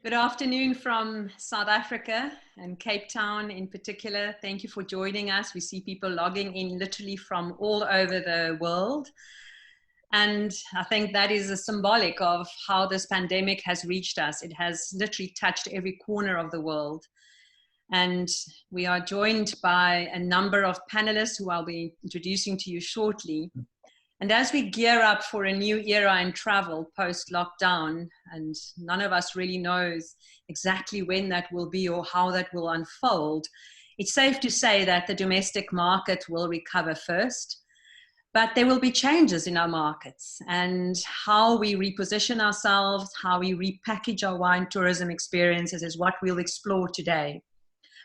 Good afternoon from South Africa and Cape Town in particular. Thank you for joining us. We see people logging in literally from all over the world. And I think that is a symbolic of how this pandemic has reached us. It has literally touched every corner of the world. And we are joined by a number of panelists who I'll be introducing to you shortly. And as we gear up for a new era in travel post-lockdown, and none of us really knows exactly when that will be or how that will unfold, it's safe to say that the domestic market will recover first. But there will be changes in our markets, and how we reposition ourselves, how we repackage our wine tourism experiences is what we'll explore today.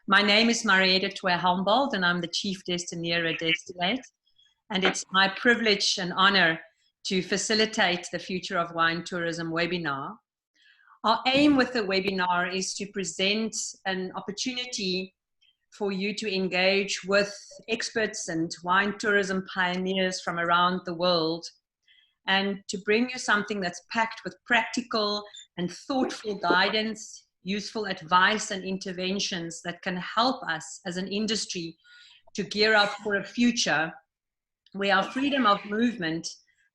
My name is Mariette du Toit-Helmbold, and I'm the Chief Destineer at Destinate. And it's my privilege and honor to facilitate the Future of Wine Tourism webinar. Our aim with the webinar is to present an opportunity for you to engage with experts and wine tourism pioneers from around the world, and to bring you something that's packed with practical and thoughtful guidance, useful advice and interventions that can help us as an industry to gear up for a future where our freedom of movement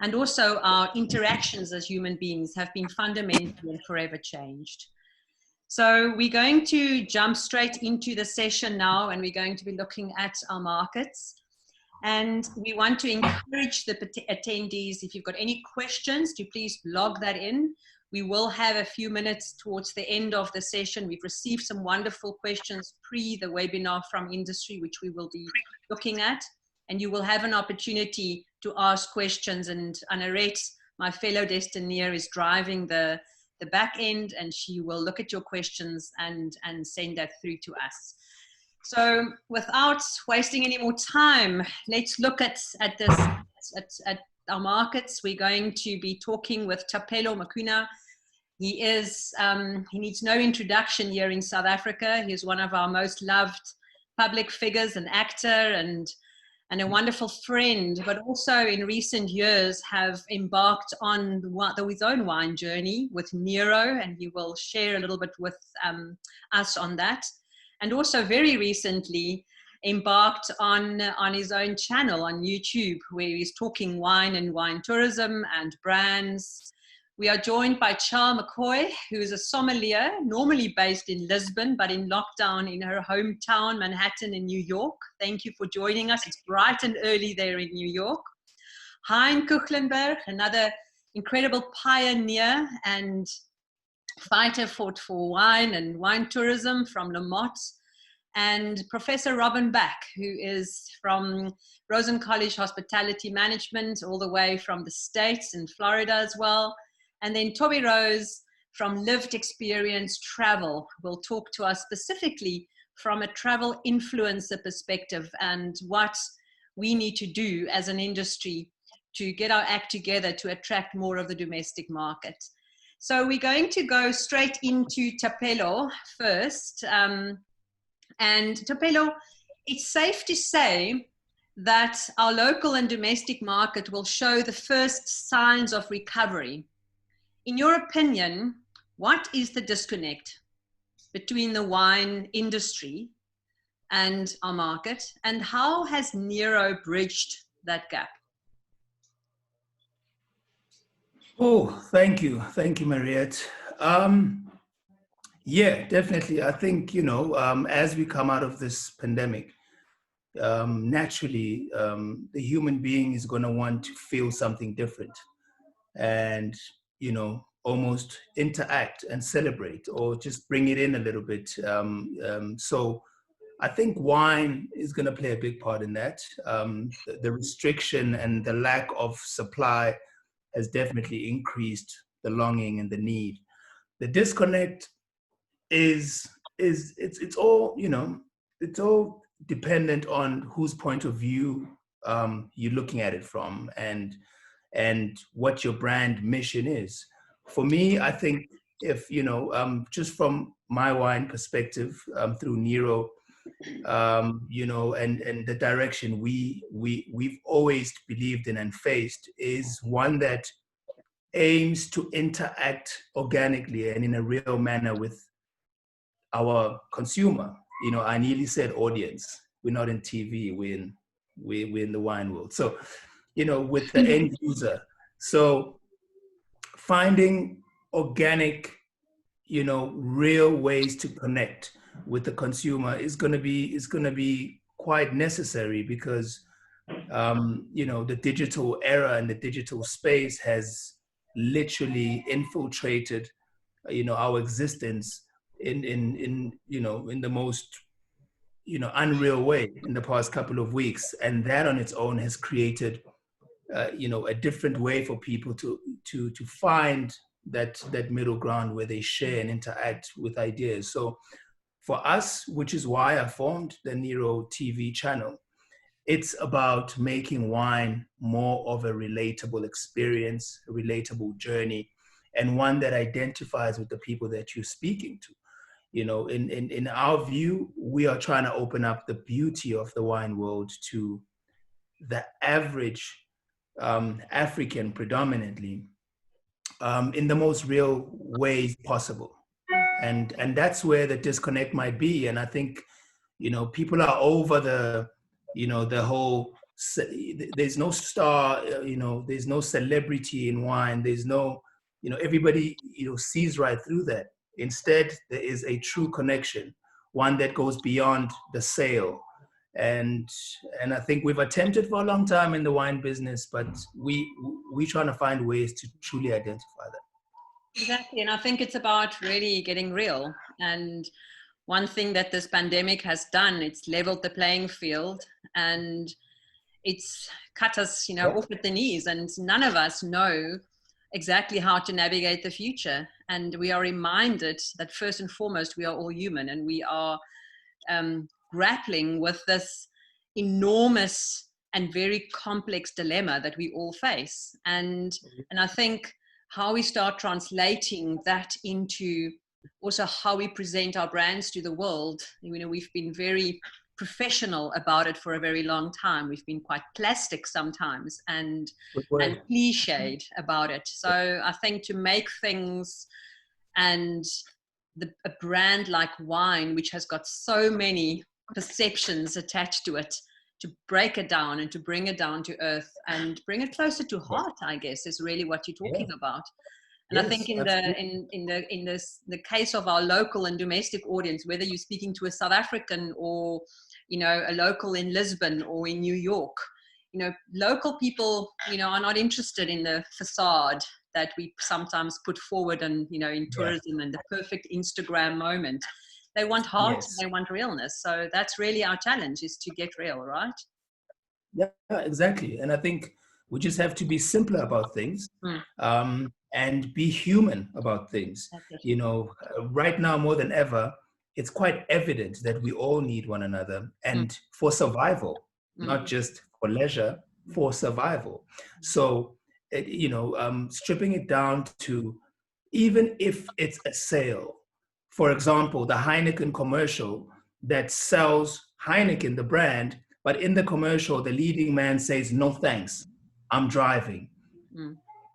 and also our interactions as human beings have been fundamentally and forever changed. So we're going to jump straight into the session now, and we're going to be looking at our markets. And we want to encourage the attendees, if you've got any questions, to please log that in. We will have a few minutes towards the end of the session. We've received some wonderful questions pre the webinar from industry, which we will be looking at. And you will have an opportunity to ask questions. And Anarette, my fellow destineer, is driving the back end, and she will look at your questions and send that through to us. So without wasting any more time, let's look at our markets. We're going to be talking with Thapelo Mokoena. He needs no introduction here in South Africa. He is one of our most loved public figures, an actor and a wonderful friend, but also in recent years have embarked on his own wine journey with Nero, and he will share a little bit with us on that. And also very recently embarked on his own channel on YouTube, where he's talking wine and wine tourism and brands. We are joined by Char Mccoy, who is a sommelier, normally based in Lisbon, but in lockdown in her hometown, Manhattan in New York. Thank you for joining us. It's bright and early there in New York. Hein, Koegelenberg, another incredible pioneer and fighter for wine and wine tourism from Motte. And Professor Robin Back, who is from Rosen College Hospitality Management, all the way from the States in Florida as well. And then Thobi from Lived Experience Travel will talk to us specifically from a travel influencer perspective and what we need to do as an industry to get our act together to attract more of the domestic market. So we're going to go straight into Thapelo first. And Thapelo, it's safe to say that our local and domestic market will show the first signs of recovery. In your opinion, what is the disconnect between the wine industry and our market, and how has Nero bridged that gap? Oh, thank you, Mariette. Yeah, definitely. I think, as we come out of this pandemic, naturally, the human being is going to want to feel something different, and almost interact and celebrate, or just bring it in a little bit. So I think wine is going to play a big part in that. The restriction and the lack of supply has definitely increased the longing and the need. The disconnect it's all, it's all dependent on whose point of view you're looking at it from, and what your brand mission is. For me, I think if, just from my wine perspective, through Nero, and the direction we've always believed in and faced is one that aims to interact organically and in a real manner with our consumer. You know, I nearly said audience. We're not in TV, we're in the wine world. So, you know, with the end user. So finding organic, you know, real ways to connect with the consumer is going to be quite necessary, because you know, the digital era and the digital space has literally infiltrated, you know, our existence in you know, in the most, you know, unreal way in the past couple of weeks, and that on its own has created you know, a different way for people to find that middle ground where they share and interact with ideas. So for us, which is why I formed the Nero TV channel, it's about making wine more of a relatable experience, a relatable journey, and one that identifies with the people that you're speaking to. You know, in our view, we are trying to open up the beauty of the wine world to the average African predominantly, in the most real ways possible. And that's where the disconnect might be. And I think, you know, people are over the, you know, the whole, there's no star, you know, there's no celebrity in wine. There's no, you know, everybody, you know, sees right through that. Instead, there is a true connection, one that goes beyond the sale. And I think we've attempted for a long time in the wine business, but we're trying to find ways to truly identify that. Exactly. And I think it's about really getting real. And one thing that this pandemic has done, it's leveled the playing field, and it's cut us, you know, off at the knees, and none of us know exactly how to navigate the future. And we are reminded that first and foremost, we are all human, and we are grappling with this enormous and very complex dilemma that we all face. And I think how we start translating that into also how we present our brands to the world. You know, we've been very professional about it for a very long time. We've been quite plastic sometimes and cliched about it. So I think to make things, and a brand like wine, which has got so many perceptions attached to it, to break it down and to bring it down to earth and bring it closer to heart, I guess, is really what you're talking about. And I think in the case of our local and domestic audience, whether you're speaking to a South African or, you know, a local in Lisbon or in New York, you know, local people, you know, are not interested in the facade that we sometimes put forward, and, you know, in tourism and the perfect Instagram moment. They want heart, and they want realness. So that's really our challenge, is to get real, right? Yeah, exactly. And I think we just have to be simpler about things. And be human about things. You know, right now more than ever, it's quite evident that we all need one another, and for survival, not just for leisure, for survival. So, you know, stripping it down to, even if it's a sale, for example, the Heineken commercial that sells Heineken, the brand, but in the commercial, the leading man says, "No thanks, I'm driving."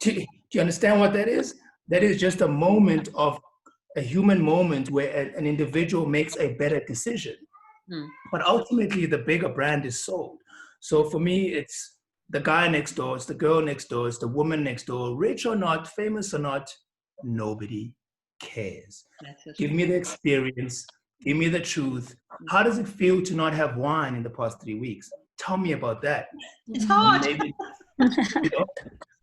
Do you understand what that is? That is just a moment of a human moment where an individual makes a better decision. But ultimately, the bigger brand is sold. So for me, it's the guy next door, it's the girl next door, it's the woman next door, rich or not, famous or not, nobody cares. Give me the experience, give me the truth. How does it feel to not have wine in the past 3 weeks? Tell me about that. It's hard. Maybe,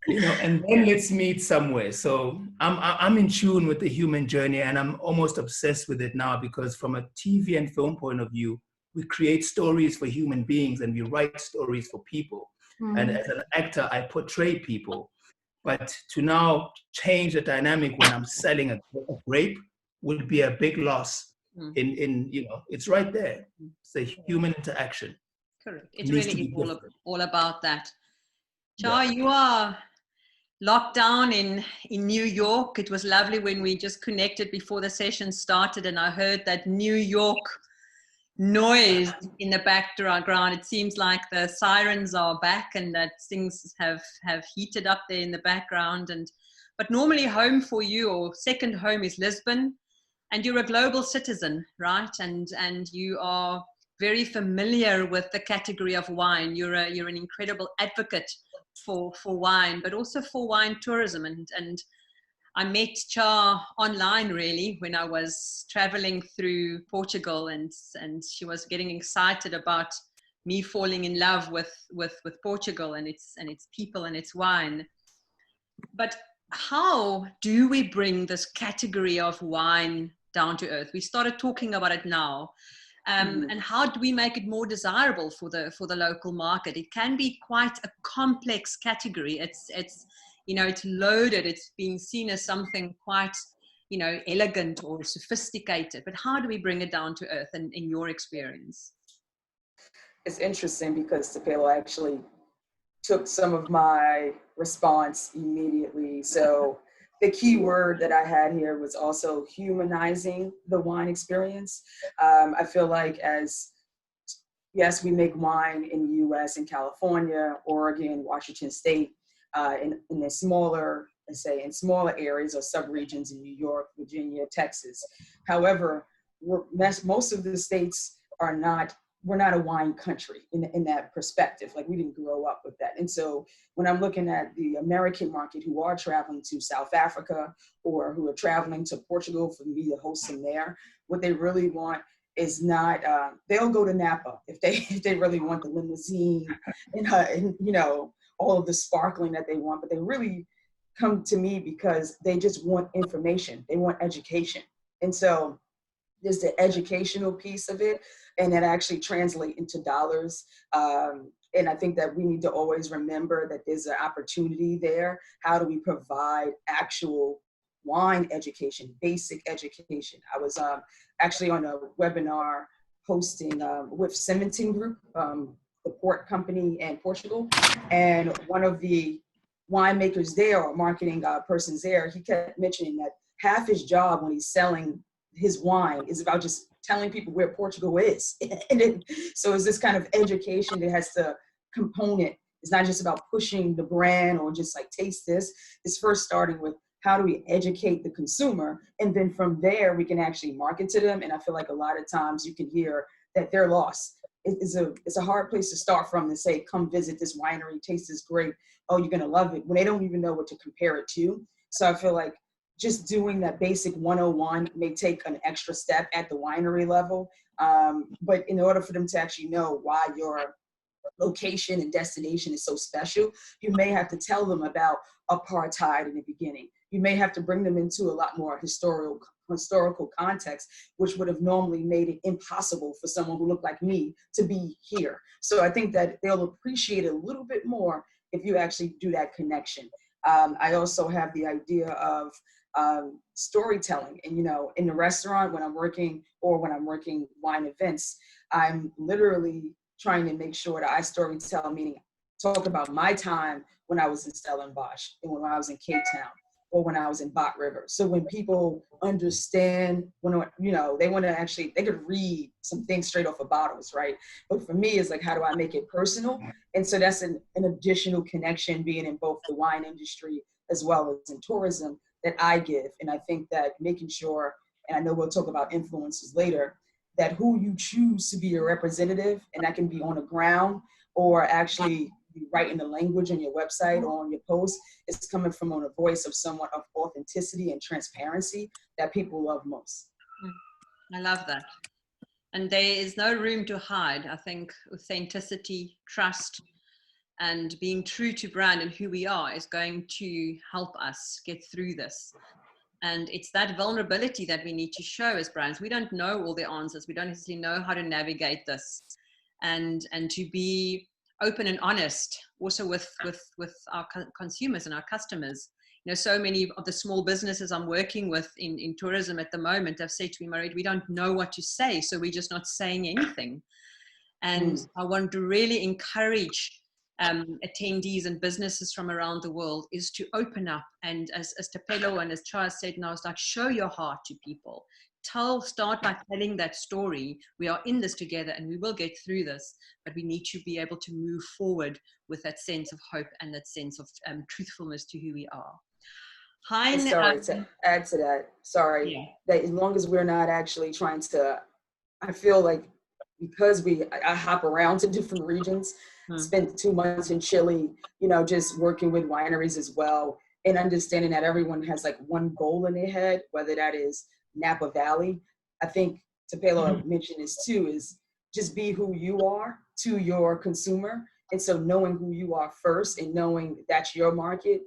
you know, and then let's meet somewhere. So I'm in tune with the human journey, and I'm almost obsessed with it now, because from a TV and film point of view, we create stories for human beings and we write stories for people. And as an actor, I portray people. But to now change the dynamic when I'm selling a grape would be a big loss. In you know, it's right there. It's a human interaction. Correct. It really is all about that. Char, you are locked down in New York. It was lovely when we just connected before the session started, and I heard that New York noise in the background. It seems like the sirens are back, and that things have heated up there in the background. And but normally home for you, or second home, is Lisbon, and you're a global citizen, right? And you are very familiar with the category of wine. You're an incredible advocate for wine, but also for wine tourism. And I met Char online, really, when I was traveling through Portugal, and she was getting excited about me falling in love with Portugal and its people and its wine. But how do we bring this category of wine down to earth? We started talking about it now. And how do we make it more desirable for the local market? It can be quite a complex category. It's it's loaded. It's being seen as something quite elegant or sophisticated. But how do we bring it down to earth? In your experience, it's interesting because Thapelo actually took some of my response immediately. So the key word that I had here was also humanizing the wine experience. I feel like yes, we make wine in the US, in California, Oregon, Washington State, in the smaller, in smaller areas or subregions in New York, Virginia, Texas. However, most of the states we're not a wine country in that perspective. Like, we didn't grow up with that. And so when I'm looking at the American market who are traveling to South Africa or who are traveling to Portugal for me to host them there, what they really want is not, they'll go to Napa if they really want the limousine and all of the sparkling that they want, but they really come to me because they just want information. They want education. And so there's the educational piece of it, and that actually translate into dollars. And I think that we need to always remember that there's an opportunity there. How do we provide actual wine education, basic education? I was actually on a webinar hosting with Cementing Group, the port company in Portugal, and one of the winemakers there, or marketing persons there, he kept mentioning that half his job when he's selling his wine is about just telling people where Portugal is. So it's this kind of education that has the component. It's not just about pushing the brand or just like taste this. It's first starting with how do we educate the consumer? And then from there, we can actually market to them. And I feel like a lot of times you can hear that they're lost. It's a hard place to start from to say, come visit this winery, taste this great. Oh, you're gonna love it, when they don't even know what to compare it to. So I feel like just doing that basic 101 may take an extra step at the winery level. But in order for them to actually know why your location and destination is so special, you may have to tell them about apartheid in the beginning. You may have to bring them into a lot more historical context, which would have normally made it impossible for someone who looked like me to be here. So I think that they'll appreciate it a little bit more if you actually do that connection. I also have the idea of storytelling. And, in the restaurant, when I'm working wine events, I'm literally trying to make sure that I storytell, meaning talk about my time when I was in Stellenbosch and when I was in Cape Town or when I was in Bot River. So when people understand, they want to actually, they could read some things straight off of bottles, right? But for me, it's like, how do I make it personal? And so that's an additional connection, being in both the wine industry as well as in tourism, that I give. And I think that making sure, and I know we'll talk about influences later, that who you choose to be your representative, and that can be on the ground or actually writing the language on your website or on your post, is coming from on a voice of someone of authenticity and transparency that people love most. I love that. And there is no room to hide. I think authenticity, trust, and being true to brand and who we are is going to help us get through this. And it's that vulnerability that we need to show as brands. We don't know all the answers. We don't necessarily know how to navigate this, and to be open and honest also with our consumers and our customers. So many of the small businesses I'm working with in tourism at the moment have said to me, Mariette, we don't know what to say, so we're just not saying anything. And I want to really encourage attendees and businesses from around the world is to open up, and as Thapelo and as Char said now, it's like, show your heart to people. Start by telling that story. We are in this together and we will get through this, but we need to be able to move forward with that sense of hope and that sense of truthfulness to who we are. Hein, sorry, to add to that, that as long as we're not actually trying to, I feel like because I hop around to different regions, spent 2 months in Chile, you know, just working with wineries as well, and understanding that everyone has like one goal in their head, whether that is Napa Valley. I think Thapelo mentioned this too, is just be who you are to your consumer. And so knowing who you are first and knowing that's your market,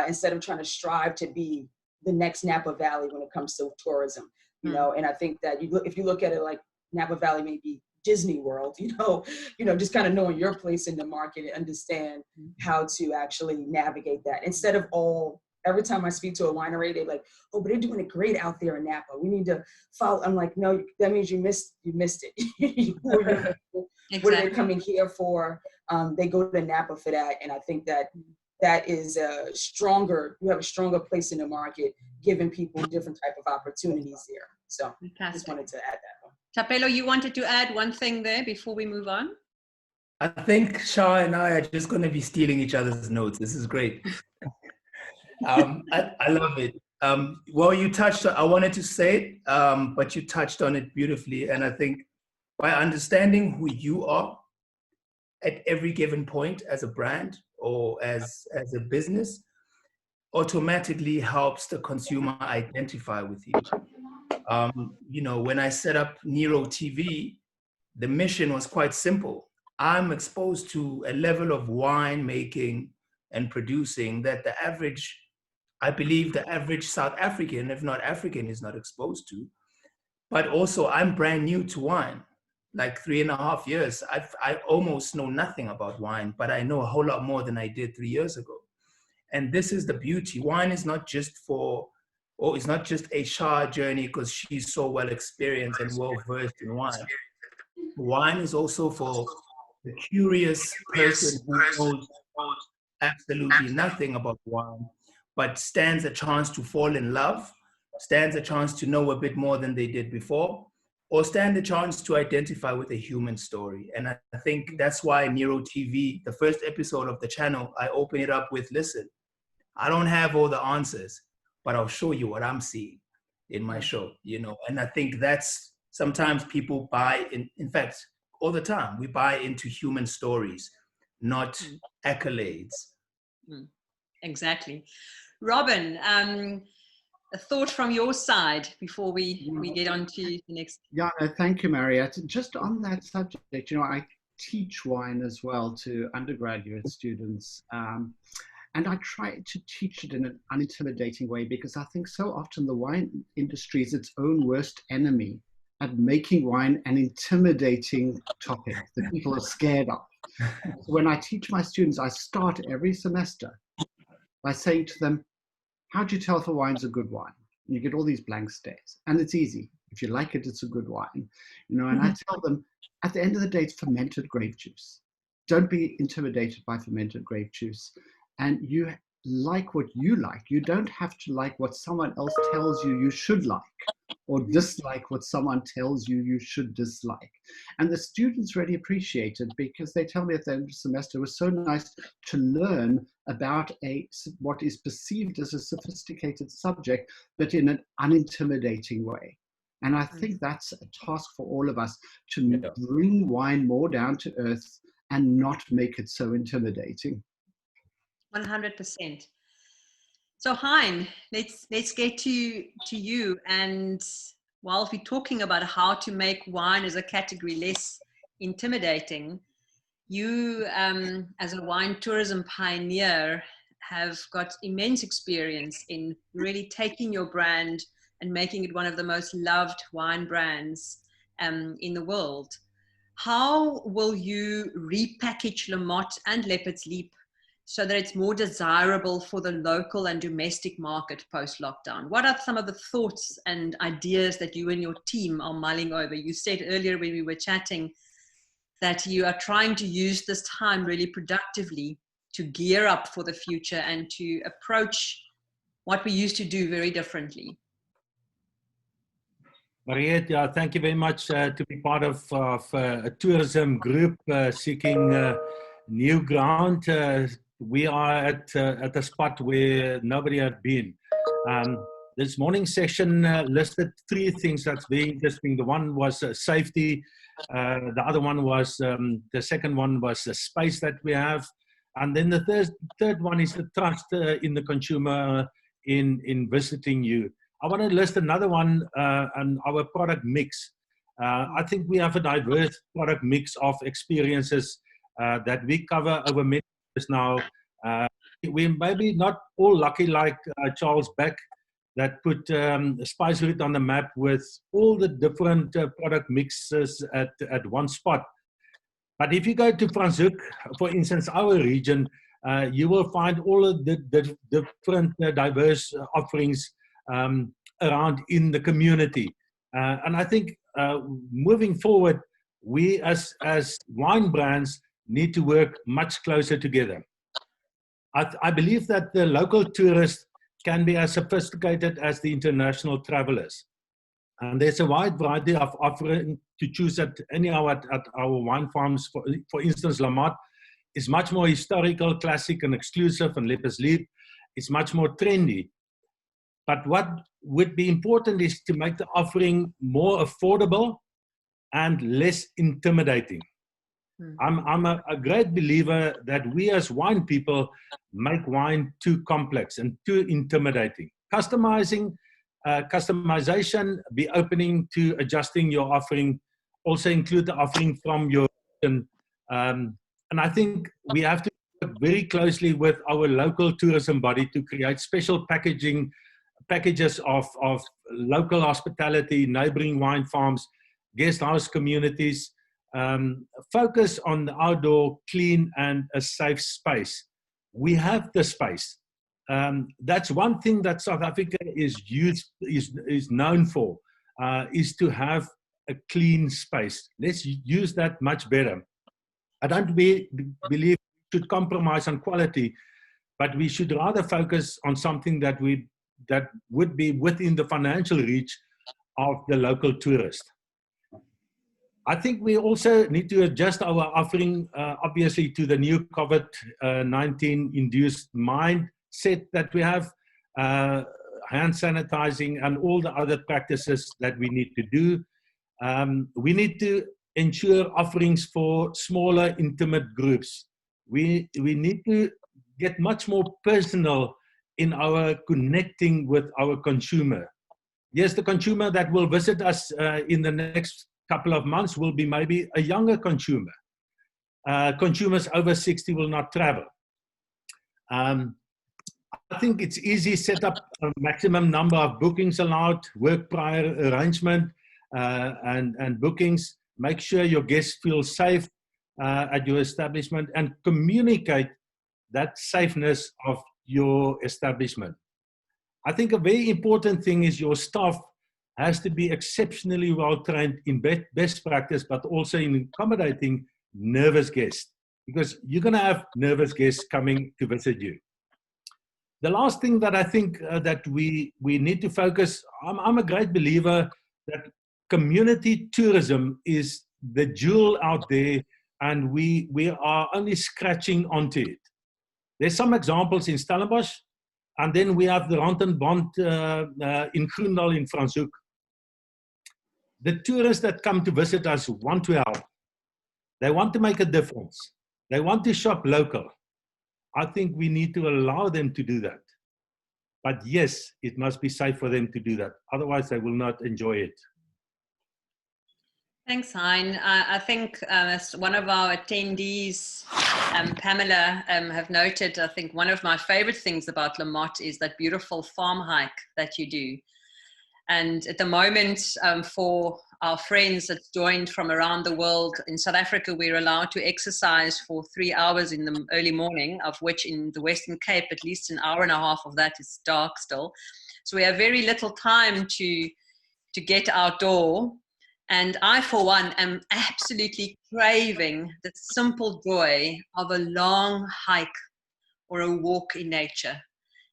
instead of trying to strive to be the next Napa Valley when it comes to tourism, you know. And I think that if you look at it like Napa Valley may be Disney World, you know, just kind of knowing your place in the market and understand how to actually navigate that. Instead of every time I speak to a winery, they're like, oh, but they're doing it great out there in Napa. We need to follow. I'm like, no, that means you missed it. What are they coming here for? They go to Napa for that. And I think that is you have a stronger place in the market, giving people different type of opportunities there. So I just wanted to add that one. Thapelo, you wanted to add one thing there before we move on? I think Char and I are just going to be stealing each other's notes. This is great. I love it. Well, you touched on, I wanted to say it, but you touched on it beautifully. And I think by understanding who you are at every given point as a brand or as a business, automatically helps the consumer identify with you. You know, when I set up Nero TV, the mission was quite simple. I'm exposed to a level of wine making and producing that I believe the average South African, if not African, is not exposed to. But also, I'm brand new to wine, like 3.5 years. I almost know nothing about wine, but I know a whole lot more than I did 3 years ago. And this is the beauty. Wine is not just it's not just a Char journey because she's so well experienced and well versed in wine. Wine is also for the curious person who knows absolutely nothing about wine, but stands a chance to fall in love, stands a chance to know a bit more than they did before, or stand a chance to identify with a human story. And I think that's why Nero TV, the first episode of the channel, I open it up with, listen, I don't have all the answers, but I'll show you what I'm seeing in my show, you know. And I think that's sometimes people buy in fact, all the time, we buy into human stories, not accolades. Exactly. Robin, a thought from your side before we get on to the next. Yeah, no, thank you, Mariette. Just on that subject, you know, I teach wine as well to undergraduate students. And I try to teach it in an unintimidating way because I think so often the wine industry is its own worst enemy at making wine an intimidating topic that people are scared of. So when I teach my students, I start every semester by saying to them, how do you tell if a wine's a good wine? And you get all these blank stares. And it's easy. If you like it, it's a good wine. You know, and I tell them, at the end of the day, it's fermented grape juice. Don't be intimidated by fermented grape juice. And you like what you like. You don't have to like what someone else tells you should like, or dislike what someone tells you should dislike. And the students really appreciate it because they tell me at the end of the semester, it was so nice to learn about what is perceived as a sophisticated subject, but in an unintimidating way. And I think that's a task for all of us, to bring wine more down to earth and not make it so intimidating. 100%. So Hein, let's get to you. And while we're talking about how to make wine as a category less intimidating, you as a wine tourism pioneer have got immense experience in really taking your brand and making it one of the most loved wine brands in the world. How will you repackage Le Motte and Leopard's Leap so that it's more desirable for the local and domestic market post-lockdown? What are some of the thoughts and ideas that you and your team are mulling over? You said earlier when we were chatting that you are trying to use this time really productively to gear up for the future and to approach what we used to do very differently. Mariette, thank you very much to be part of a tourism group seeking new ground. We are at a spot where nobody had been. This morning session listed 3 things that's very interesting. The one was safety. The other one was, the second one was the space that we have. And then the third one is the trust in the consumer in visiting you. I want to list another one on our product mix. I think we have a diverse product mix of experiences that we cover over many years now. We maybe not all lucky like Charles Beck, that put Spice Route on the map with all the different product mixes at one spot. But if you go to Franschhoek, for instance, our region, you will find all of the different diverse offerings around in the community. And I think moving forward, we as wine brands need to work much closer together. I believe that the local tourists can be as sophisticated as the international travelers. And there's a wide variety of offering to choose at our wine farms. For instance, La Motte is much more historical, classic, and exclusive, and Lepeslied is much more trendy. But what would be important is to make the offering more affordable and less intimidating. I'm a great believer that we as wine people make wine too complex and too intimidating. Customization, be opening to adjusting your offering, also include the offering from your region. And I think we have to work very closely with our local tourism body to create special packages of local hospitality, neighboring wine farms, guest house communities. Focus on the outdoor, clean, and a safe space. We have the space. That's one thing that South Africa is known for, is to have a clean space. Let's use that much better. I don't believe we should compromise on quality, but we should rather focus on something that would be within the financial reach of the local tourist. I think we also need to adjust our offering, obviously, to the new COVID-19 induced mindset that we have, hand sanitizing and all the other practices that we need to do. We need to ensure offerings for smaller, intimate groups. We need to get much more personal in our connecting with our consumer. Yes, the consumer that will visit us in the next couple of months will be maybe a younger consumer. Consumers over 60 will not travel. I think it's easy, set up a maximum number of bookings allowed, work prior arrangement and bookings. Make sure your guests feel safe at your establishment and communicate that safeness of your establishment. I think a very important thing is your staff has to be exceptionally well trained in best practice, but also in accommodating nervous guests, because you're going to have nervous guests coming to visit you. The last thing that I think that we need to focus, I'm a great believer that community tourism is the jewel out there, and we are only scratching onto it. There's some examples in Stellenbosch, and then we have the Rand en Bond in Groendal in Franschhoek. The tourists that come to visit us want to help. They want to make a difference. They want to shop local. I think we need to allow them to do that. But yes, it must be safe for them to do that. Otherwise, they will not enjoy it. Thanks, Hein. I think as one of our attendees, Pamela, have noted, I think one of my favorite things about La Motte is that beautiful farm hike that you do. And at the moment, for our friends that joined from around the world, in South Africa, we're allowed to exercise for 3 hours in the early morning, of which in the Western Cape, at least an hour and a half of that is dark still. So we have very little time to get outdoor. And I, for one, am absolutely craving the simple joy of a long hike or a walk in nature.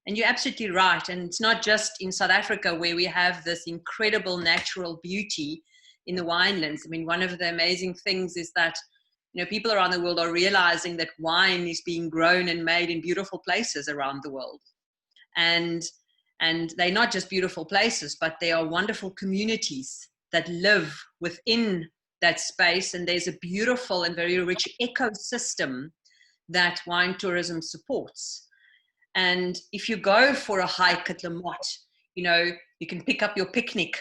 And you're absolutely right. And it's not just in South Africa where we have this incredible natural beauty in the winelands. I mean, one of the amazing things is that, you know, people around the world are realizing that wine is being grown and made in beautiful places around the world. And And they're not just beautiful places, but they are wonderful communities that live within that space. And there's a beautiful and very rich ecosystem that wine tourism supports. And if you go for a hike at the Motte, you know, you can pick up your picnic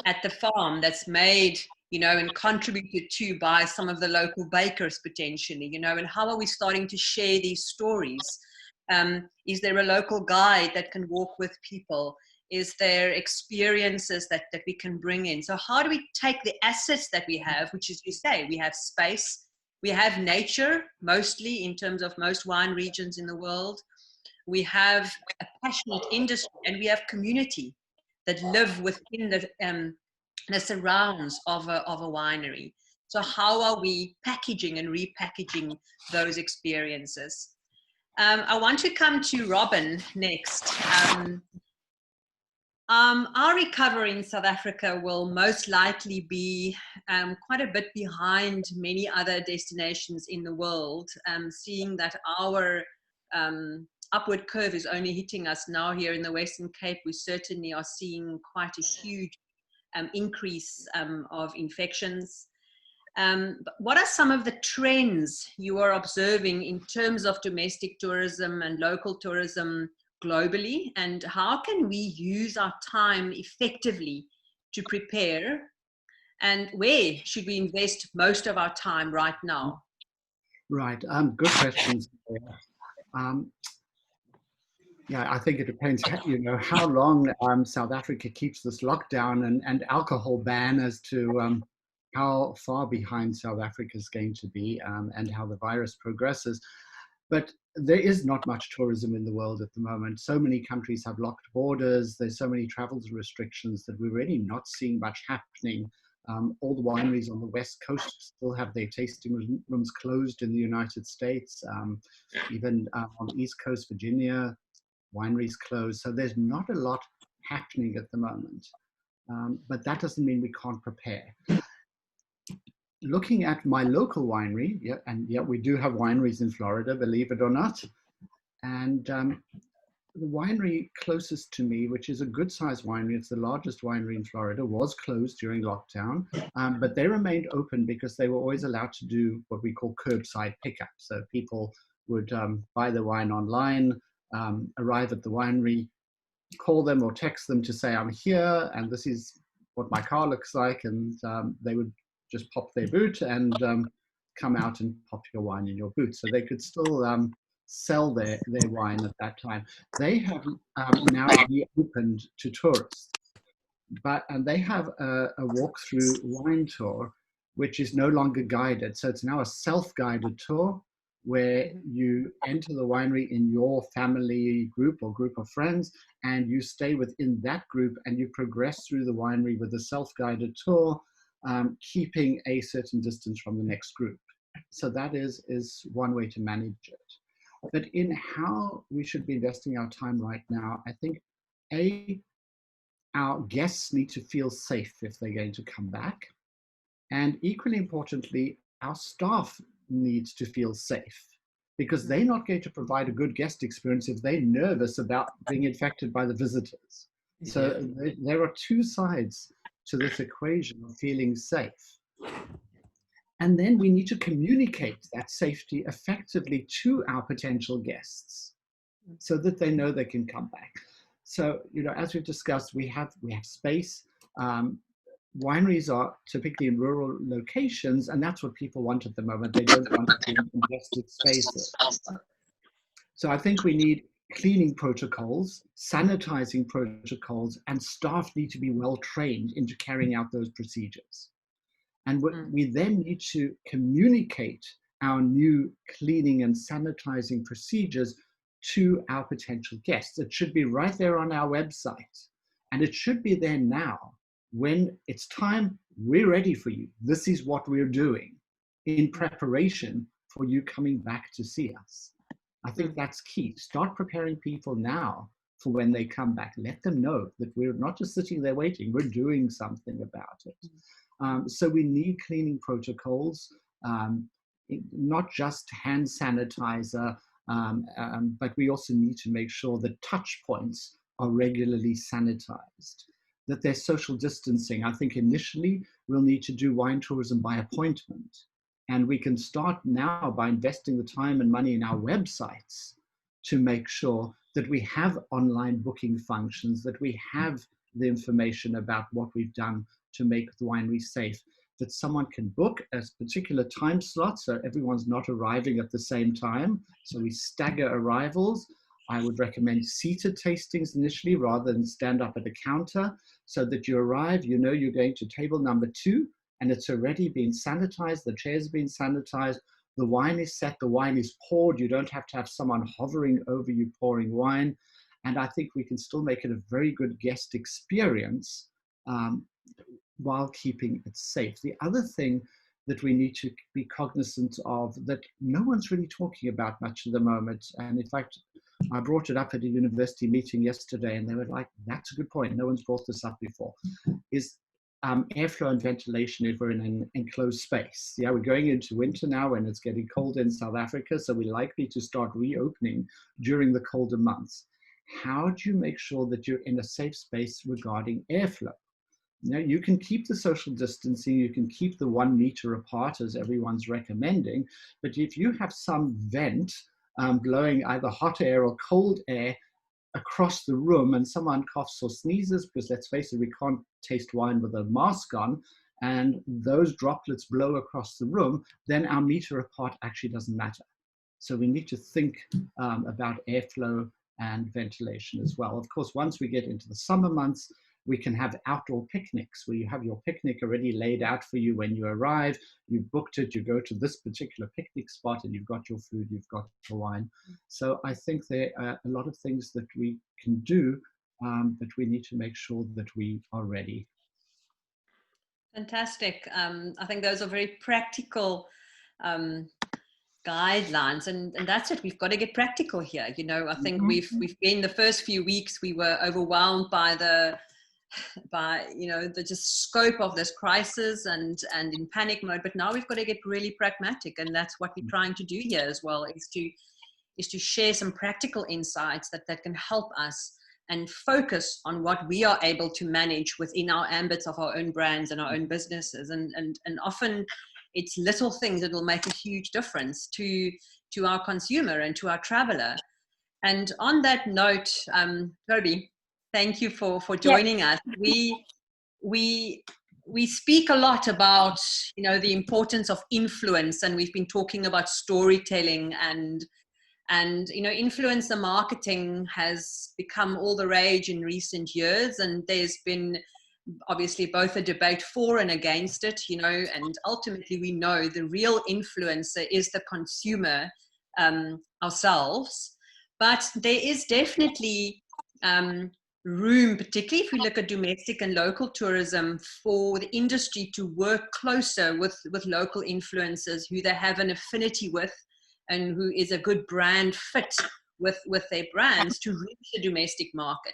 at the farm that's made, you know, and contributed to by some of the local bakers potentially, you know, and how are we starting to share these stories? Is there a local guide that can walk with people? Is there experiences that we can bring in? So how do we take the assets that we have, which is, you say, we have space, we have nature, mostly in terms of most wine regions in the world. We have a passionate industry, and we have community that live within the surrounds of a winery. So how are we packaging and repackaging those experiences? I want to come to Robin next. Our recovery in South Africa will most likely be quite a bit behind many other destinations in the world, seeing that our upward curve is only hitting us now here in the Western Cape. We certainly are seeing quite a huge increase of infections. But what are some of the trends you are observing in terms of domestic tourism and local tourism globally, and how can we use our time effectively to prepare, and where should we invest most of our time right now? Right, good questions. Yeah, I think it depends, you know, how long South Africa keeps this lockdown and alcohol ban as to how far behind South Africa is going to be, and how the virus progresses. But there is not much tourism in the world at the moment. So many countries have locked borders. There's so many travel restrictions that we're really not seeing much happening. All the wineries on the West Coast still have their tasting rooms closed in the United States. Even on the East Coast, Virginia, wineries closed. So there's not a lot happening at the moment. But that doesn't mean we can't prepare. Looking at my local winery, we do have wineries in Florida, believe it or not. And the winery closest to me, which is a good sized winery, it's the largest winery in Florida, was closed during lockdown, but they remained open because they were always allowed to do what we call curbside pickup. So people would buy the wine online, arrive at the winery, call them or text them to say, I'm here, and this is what my car looks like, and they would just pop their boot and come out and pop your wine in your boot. So they could still sell their wine at that time. They have now reopened to tourists, and they have a walk-through wine tour, which is no longer guided. So it's now a self-guided tour where you enter the winery in your family group or group of friends, and you stay within that group and you progress through the winery with a self-guided tour, keeping a certain distance from the next group. So that is one way to manage it. But in how we should be investing our time right now, I think our guests need to feel safe if they're going to come back. And equally importantly, our staff needs to feel safe, because they're not going to provide a good guest experience if they're nervous about being infected by the visitors. So there are two sides to this equation of feeling safe. And then we need to communicate that safety effectively to our potential guests so that they know they can come back. So, you know, as we've discussed, we have space. Wineries are typically in rural locations, and that's what people want at the moment. They don't want to be in congested spaces. So I think we need cleaning protocols, sanitizing protocols, and staff need to be well trained into carrying out those procedures. And we then need to communicate our new cleaning and sanitizing procedures to our potential guests. It should be right there on our website, and it should be there now. When it's time, we're ready for you. This is what we're doing in preparation for you coming back to see us. I think that's key. Start preparing people now for when they come back. Let them know that we're not just sitting there waiting, we're doing something about it. So we need cleaning protocols, not just hand sanitizer, but we also need to make sure that touch points are regularly sanitized, that there's social distancing. I think initially we'll need to do wine tourism by appointment. And we can start now by investing the time and money in our websites to make sure that we have online booking functions, that we have the information about what we've done to make the winery safe, that someone can book a particular time slot so everyone's not arriving at the same time. So we stagger arrivals. I would recommend seated tastings initially rather than stand up at a counter, so that you arrive, you know you're going to table number 2 and it's already been sanitized, the chair's been sanitized, the wine is set, the wine is poured, you don't have to have someone hovering over you pouring wine. And I think we can still make it a very good guest experience while keeping it safe. The other thing that we need to be cognizant of that no one's really talking about much at the moment, and in fact, I brought it up at a university meeting yesterday and they were like, that's a good point, no one's brought this up before, is airflow and ventilation if we're in an enclosed space. Yeah, we're going into winter now when it's getting colder in South Africa, so we're likely to start reopening during the colder months. How do you make sure that you're in a safe space regarding airflow? Now, you can keep the social distancing, you can keep the 1 meter apart as everyone's recommending, but if you have some vent blowing either hot air or cold air across the room and someone coughs or sneezes, because let's face it, we can't taste wine with a mask on, and those droplets blow across the room, then our meter apart actually doesn't matter. So we need to think about airflow and ventilation as well. Of course, once we get into the summer months, we can have outdoor picnics where you have your picnic already laid out for you when you arrive. You've booked it, you go to this particular picnic spot and you've got your food, you've got your wine. So I think there are a lot of things that we can do, but we need to make sure that we are ready. Fantastic. I think those are very practical guidelines, and that's it. We've got to get practical here. You know, I think we've been the first few weeks, we were overwhelmed by the just scope of this crisis and in panic mode, but now we've got to get really pragmatic, and that's what we're trying to do here as well, is to share some practical insights that can help us and focus on what we are able to manage within our ambits of our own brands and our own businesses, and often it's little things that will make a huge difference to our consumer and to our traveler. And on that note, Thobi, thank you for joining us. We speak a lot about, you know, the importance of influence, and we've been talking about storytelling, and you know, influencer marketing has become all the rage in recent years, and there's been obviously both a debate for and against it, you know, and ultimately we know the real influencer is the consumer ourselves. But there is definitely room, particularly if we look at domestic and local tourism, for the industry to work closer with local influencers who they have an affinity with and who is a good brand fit with their brands to reach the domestic market.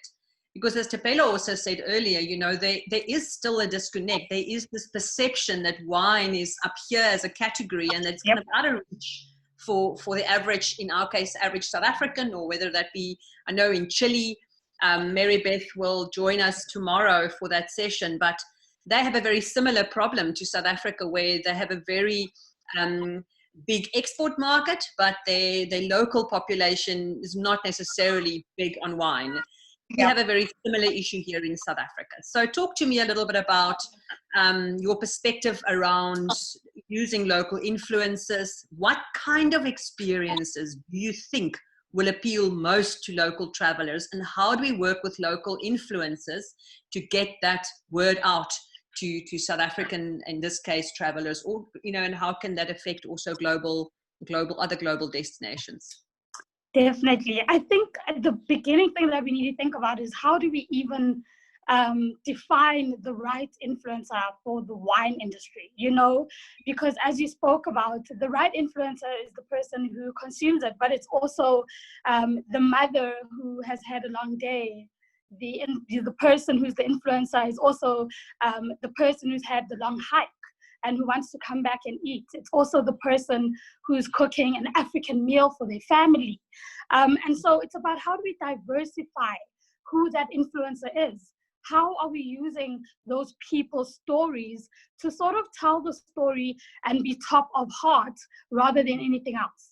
Because as Thapelo also said earlier, you know, there is still a disconnect. There is this perception that wine is up here as a category and it's kind of out of reach for the average, in our case, average South African, or whether that be, I know in Chile, Mary Beth will join us tomorrow for that session, but they have a very similar problem to South Africa, where they have a very big export market, but their local population is not necessarily big on wine. We have a very similar issue here in South Africa. So talk to me a little bit about your perspective around using local influencers. What kind of experiences do you think will appeal most to local travelers, and how do we work with local influencers to get that word out to South African, in this case, travelers, or, you know, and how can that affect also other global destinations? Definitely. I think the beginning thing that we need to think about is how do we even define the right influencer for the wine industry, you know, because as you spoke about, the right influencer is the person who consumes it, but it's also the mother who has had a long day. The person who's the influencer is also the person who's had the long hike and who wants to come back and eat. It's also the person who's cooking an African meal for their family. And so it's about how do we diversify who that influencer is. How are we using those people's stories to sort of tell the story and be top of heart rather than anything else?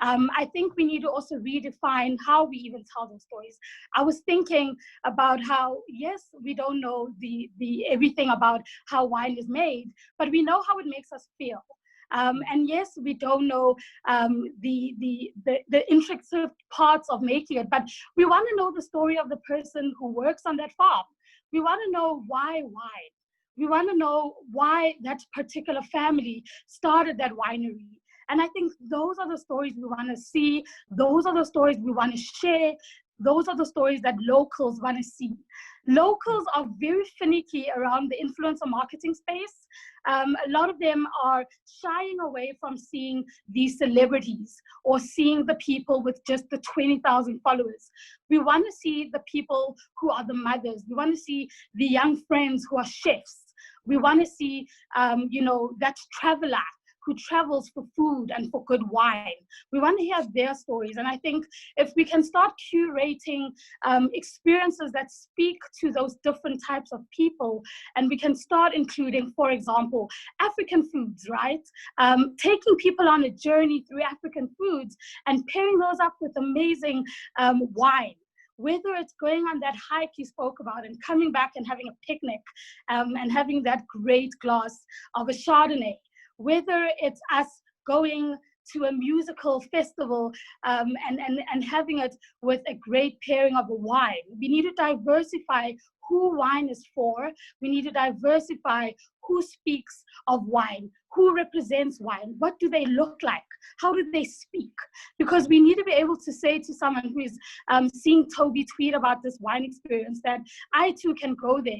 I think we need to also redefine how we even tell those stories. I was thinking about how, yes, we don't know the everything about how wine is made, but we know how it makes us feel. And yes, we don't know the intricate parts of making it, but we want to know the story of the person who works on that farm. We want to know why wine. We want to know why that particular family started that winery. And I think those are the stories we want to see. Those are the stories we want to share. Those are the stories that locals want to see. Locals are very finicky around the influencer marketing space. A lot of them are shying away from seeing these celebrities or seeing the people with just the 20,000 followers. We want to see the people who are the mothers. We want to see the young friends who are chefs. We want to see, that traveler who travels for food and for good wine. We want to hear their stories. And I think if we can start curating experiences that speak to those different types of people, and we can start including, for example, African foods, right? Taking people on a journey through African foods and pairing those up with amazing wine. Whether it's going on that hike you spoke about and coming back and having a picnic and having that great glass of a Chardonnay, whether it's us going to a musical festival and having it with a great pairing of a wine. We need to diversify who wine is for. We need to diversify who speaks of wine, who represents wine, what do they look like, how do they speak? Because we need to be able to say to someone who is seeing Thobi tweet about this wine experience that I too can go there.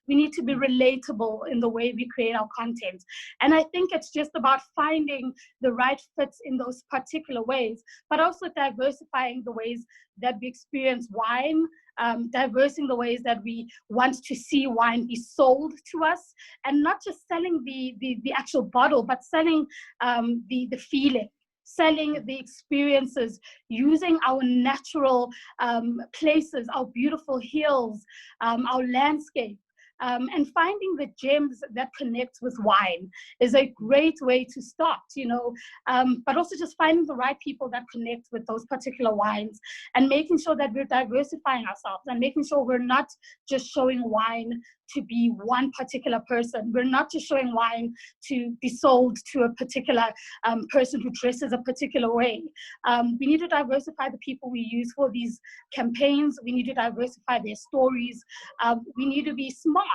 We need to be relatable in the way we create our content. And I think it's just about finding the right fits in those particular ways, but also diversifying the ways that we experience wine, diversing the ways that we want to see wine be sold to us, and not just selling the actual bottle, but selling the feeling, selling the experiences, using our natural places, our beautiful hills, our landscape. And finding the gems that connect with wine is a great way to start, but also just finding the right people that connect with those particular wines and making sure that we're diversifying ourselves and making sure we're not just showing wine to be one particular person. We're not just showing wine to be sold to a particular person who dresses a particular way. We need to diversify the people we use for these campaigns. We need to diversify their stories. We need to be smart.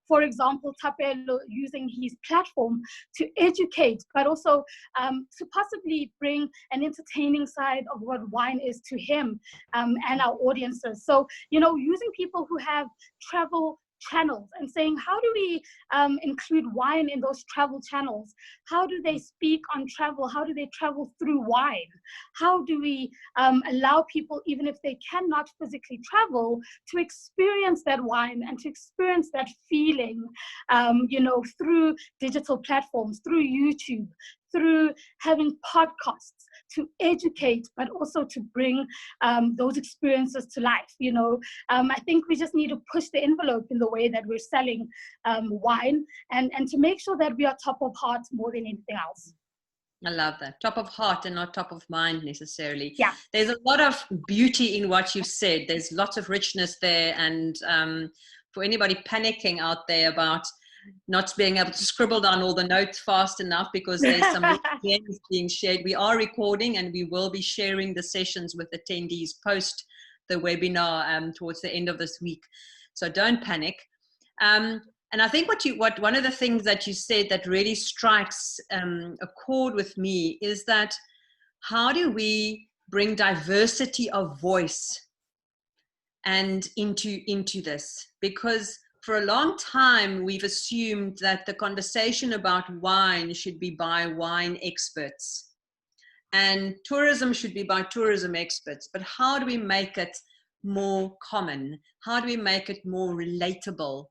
For example, Thapelo using his platform to educate, but also to possibly bring an entertaining side of what wine is to him and our audiences. So, using people who have travel channels and saying, how do we include wine in those travel channels? How do they speak on travel? How do they travel through wine? How do we allow people, even if they cannot physically travel, to experience that wine and to experience that feeling, through digital platforms, through YouTube, through having podcasts to educate, but also to bring those experiences to life. I think we just need to push the envelope in the way that we're selling wine and to make sure that we are top of heart more than anything else. I love that. Top of heart and not top of mind necessarily. Yeah. There's a lot of beauty in what you've said. There's lots of richness there. And for anybody panicking out there about not being able to scribble down all the notes fast enough because there's some gems being shared, we are recording and we will be sharing the sessions with attendees post the webinar towards the end of this week. So don't panic. And I think what one of the things that you said that really strikes a chord with me is that how do we bring diversity of voice and into this? Because for a long time, we've assumed that the conversation about wine should be by wine experts and tourism should be by tourism experts. But how do we make it more common? How do we make it more relatable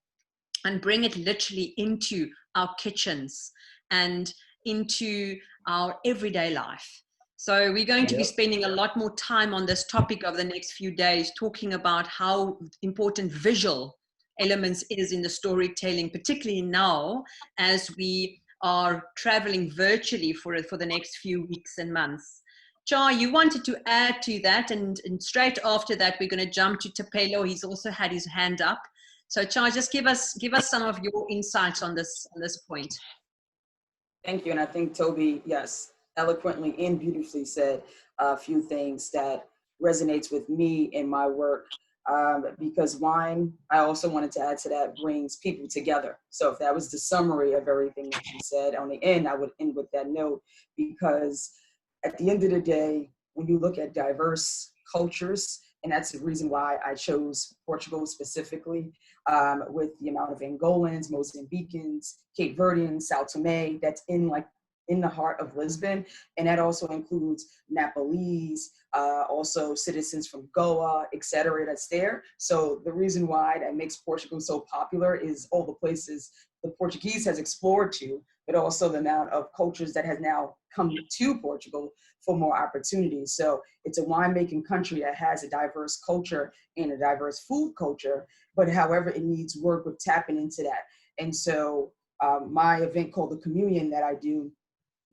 and bring it literally into our kitchens and into our everyday life? So we're going to be Yep. spending a lot more time on this topic over the next few days, talking about how important visual elements is in the storytelling, particularly now as we are traveling virtually for the next few weeks and months. Char, you wanted to add to that, and straight after that, we're going to jump to Thapelo. He's also had his hand up. So Char, just give us some of your insights on this point. Thank you. And I think Thobi, yes, eloquently and beautifully said a few things that resonates with me in my work. Because wine, I also wanted to add to that, brings people together. So if that was the summary of everything that you said on the end, I would end with that note, because at the end of the day, when you look at diverse cultures, and that's the reason why I chose Portugal specifically, with the amount of Angolans, Mozambicans, Cape Verdeans, Sao Tome, that's in the heart of Lisbon. And that also includes Nepalese, also citizens from Goa, et cetera, that's there. So the reason why that makes Portugal so popular is all the places the Portuguese has explored to, but also the amount of cultures that has now come to Portugal for more opportunities. So it's a winemaking country that has a diverse culture and a diverse food culture, but however, it needs work with tapping into that. And so my event called The Communion that I do,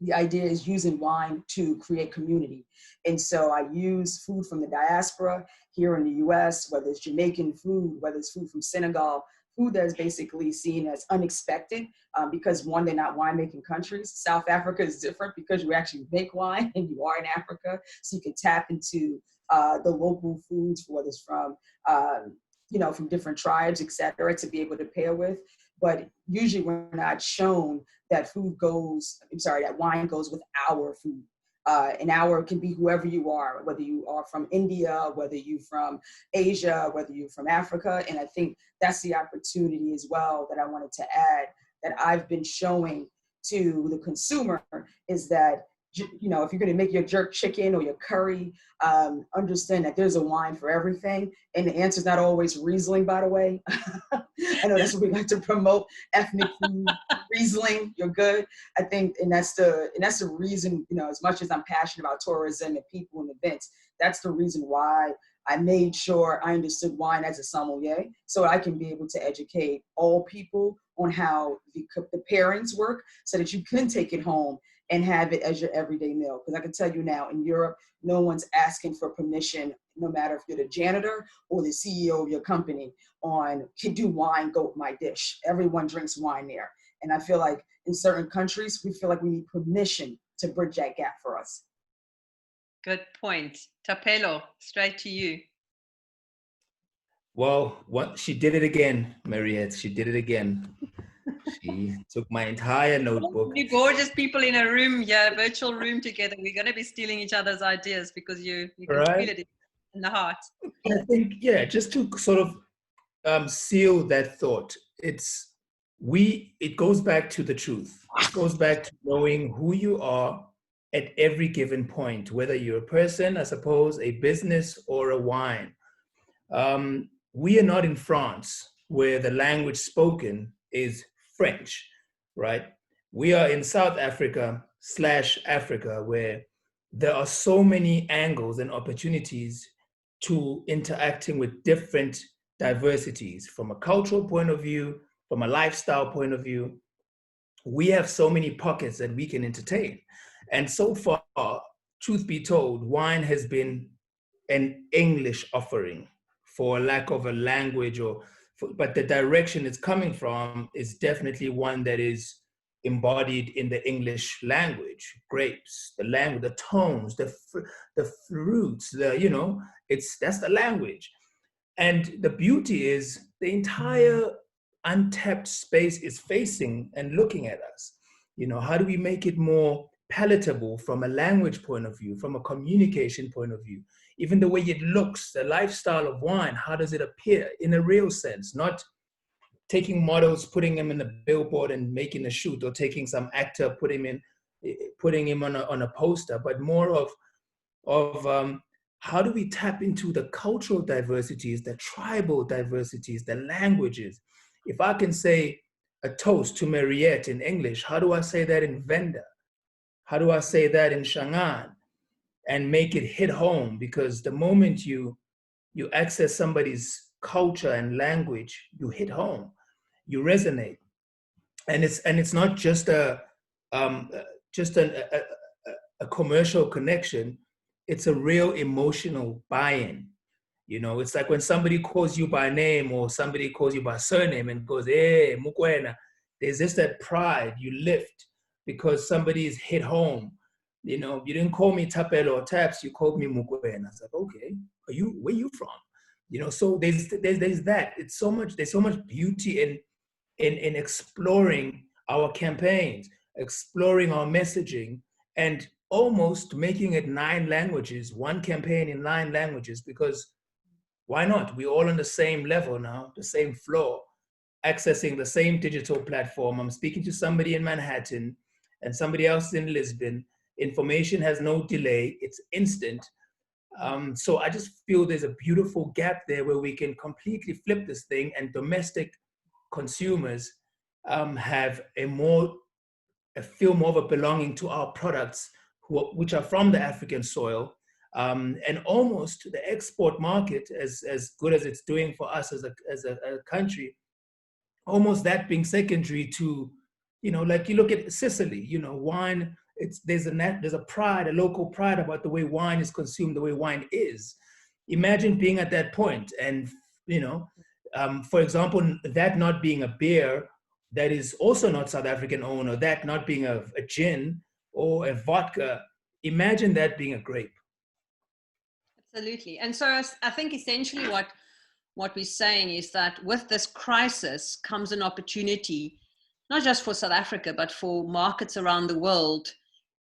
the idea is using wine to create community. And so I use food from the diaspora here in the US, whether it's Jamaican food, whether it's food from Senegal, food that is basically seen as unexpected, because one, they're not winemaking countries. South Africa is different because you actually make wine and you are in Africa. So you can tap into the local foods, whether it's from, from different tribes, et cetera, to be able to pair with. But usually we're not shown that that wine goes with our food. And our can be whoever you are, whether you are from India, whether you're from Asia, whether you're from Africa. And I think that's the opportunity as well that I wanted to add, that I've been showing to the consumer, is that, if you're going to make your jerk chicken or your curry, understand that there's a wine for everything. And the answer is not always Riesling, by the way. I know that's what we like to promote, ethnic food, Riesling, you're good. I think, and that's the reason, as much as I'm passionate about tourism and people and events, that's the reason why I made sure I understood wine as a sommelier, so I can be able to educate all people on how the pairings work, so that you can take it home and have it as your everyday meal. Because I can tell you now, in Europe, no one's asking for permission, no matter if you're the janitor or the CEO of your company, on, can do wine go with my dish? Everyone drinks wine there. And I feel like in certain countries, we feel like we need permission to bridge that gap for us. Good point. Thapelo, straight to you. Well, she did it again, Mariette. She did it again. She took my entire notebook. You gorgeous people in a room, virtual room together. We're going to be stealing each other's ideas because you can feel it in the heart. I think, just to sort of seal that thought, it goes back to the truth. It goes back to knowing who you are at every given point, whether you're a person, I suppose, a business, or a wine. We are not in France, where the language spoken is French, right? We are in South Africa / Africa, where there are so many angles and opportunities to interacting with different diversities from a cultural point of view, from a lifestyle point of view. We have so many pockets that we can entertain. And so far, truth be told, wine has been an English offering, for lack of a language, but the direction it's coming from is definitely one that is embodied in the English language. Grapes, the language, the tones, the fruits, that's the language. And the beauty is the entire untapped space is facing and looking at us. How do we make it more palatable from a language point of view, from a communication point of view? Even the way it looks, the lifestyle of wine, how does it appear in a real sense? Not taking models, putting them in a billboard and making a shoot, or taking some actor, putting him on a poster, but more of how do we tap into the cultural diversities, the tribal diversities, the languages? If I can say a toast to Mariette in English, how do I say that in Venda? How do I say that in Shangaan? and make it hit home, because the moment you access somebody's culture and language, you hit home, you resonate. And it's not just a commercial connection. It's a real emotional buy-in. You know, it's like when somebody calls you by name or somebody calls you by surname and goes, "Hey, Mokoena," there's just that pride you lift because somebody is hit home. You know, you didn't call me Thapelo or Taps, you called me Mokoena. It's like, okay, where you from? You know, so there's that. There's so much beauty in exploring our campaigns, exploring our messaging, and almost making it 9 languages, one campaign in 9 languages, because why not? We're all on the same level now, the same floor, accessing the same digital platform. I'm speaking to somebody in Manhattan and somebody else in Lisbon. Information has no delay, it's instant. So I just feel there's a beautiful gap there where we can completely flip this thing, and domestic consumers have feel more of a belonging to our products, which are from the African soil. And almost the export market, as good as it's doing for us as a country, almost that being secondary to, you know, like you look at Sicily, you know, wine, there's a pride, a local pride about the way wine is consumed, the way wine is. Imagine being at that point and, you know, for example, that not being a beer that is also not South African owned, or that not being a gin or a vodka, imagine that being a grape. Absolutely. And so I think essentially what we're saying is that with this crisis comes an opportunity, not just for South Africa, but for markets around the world,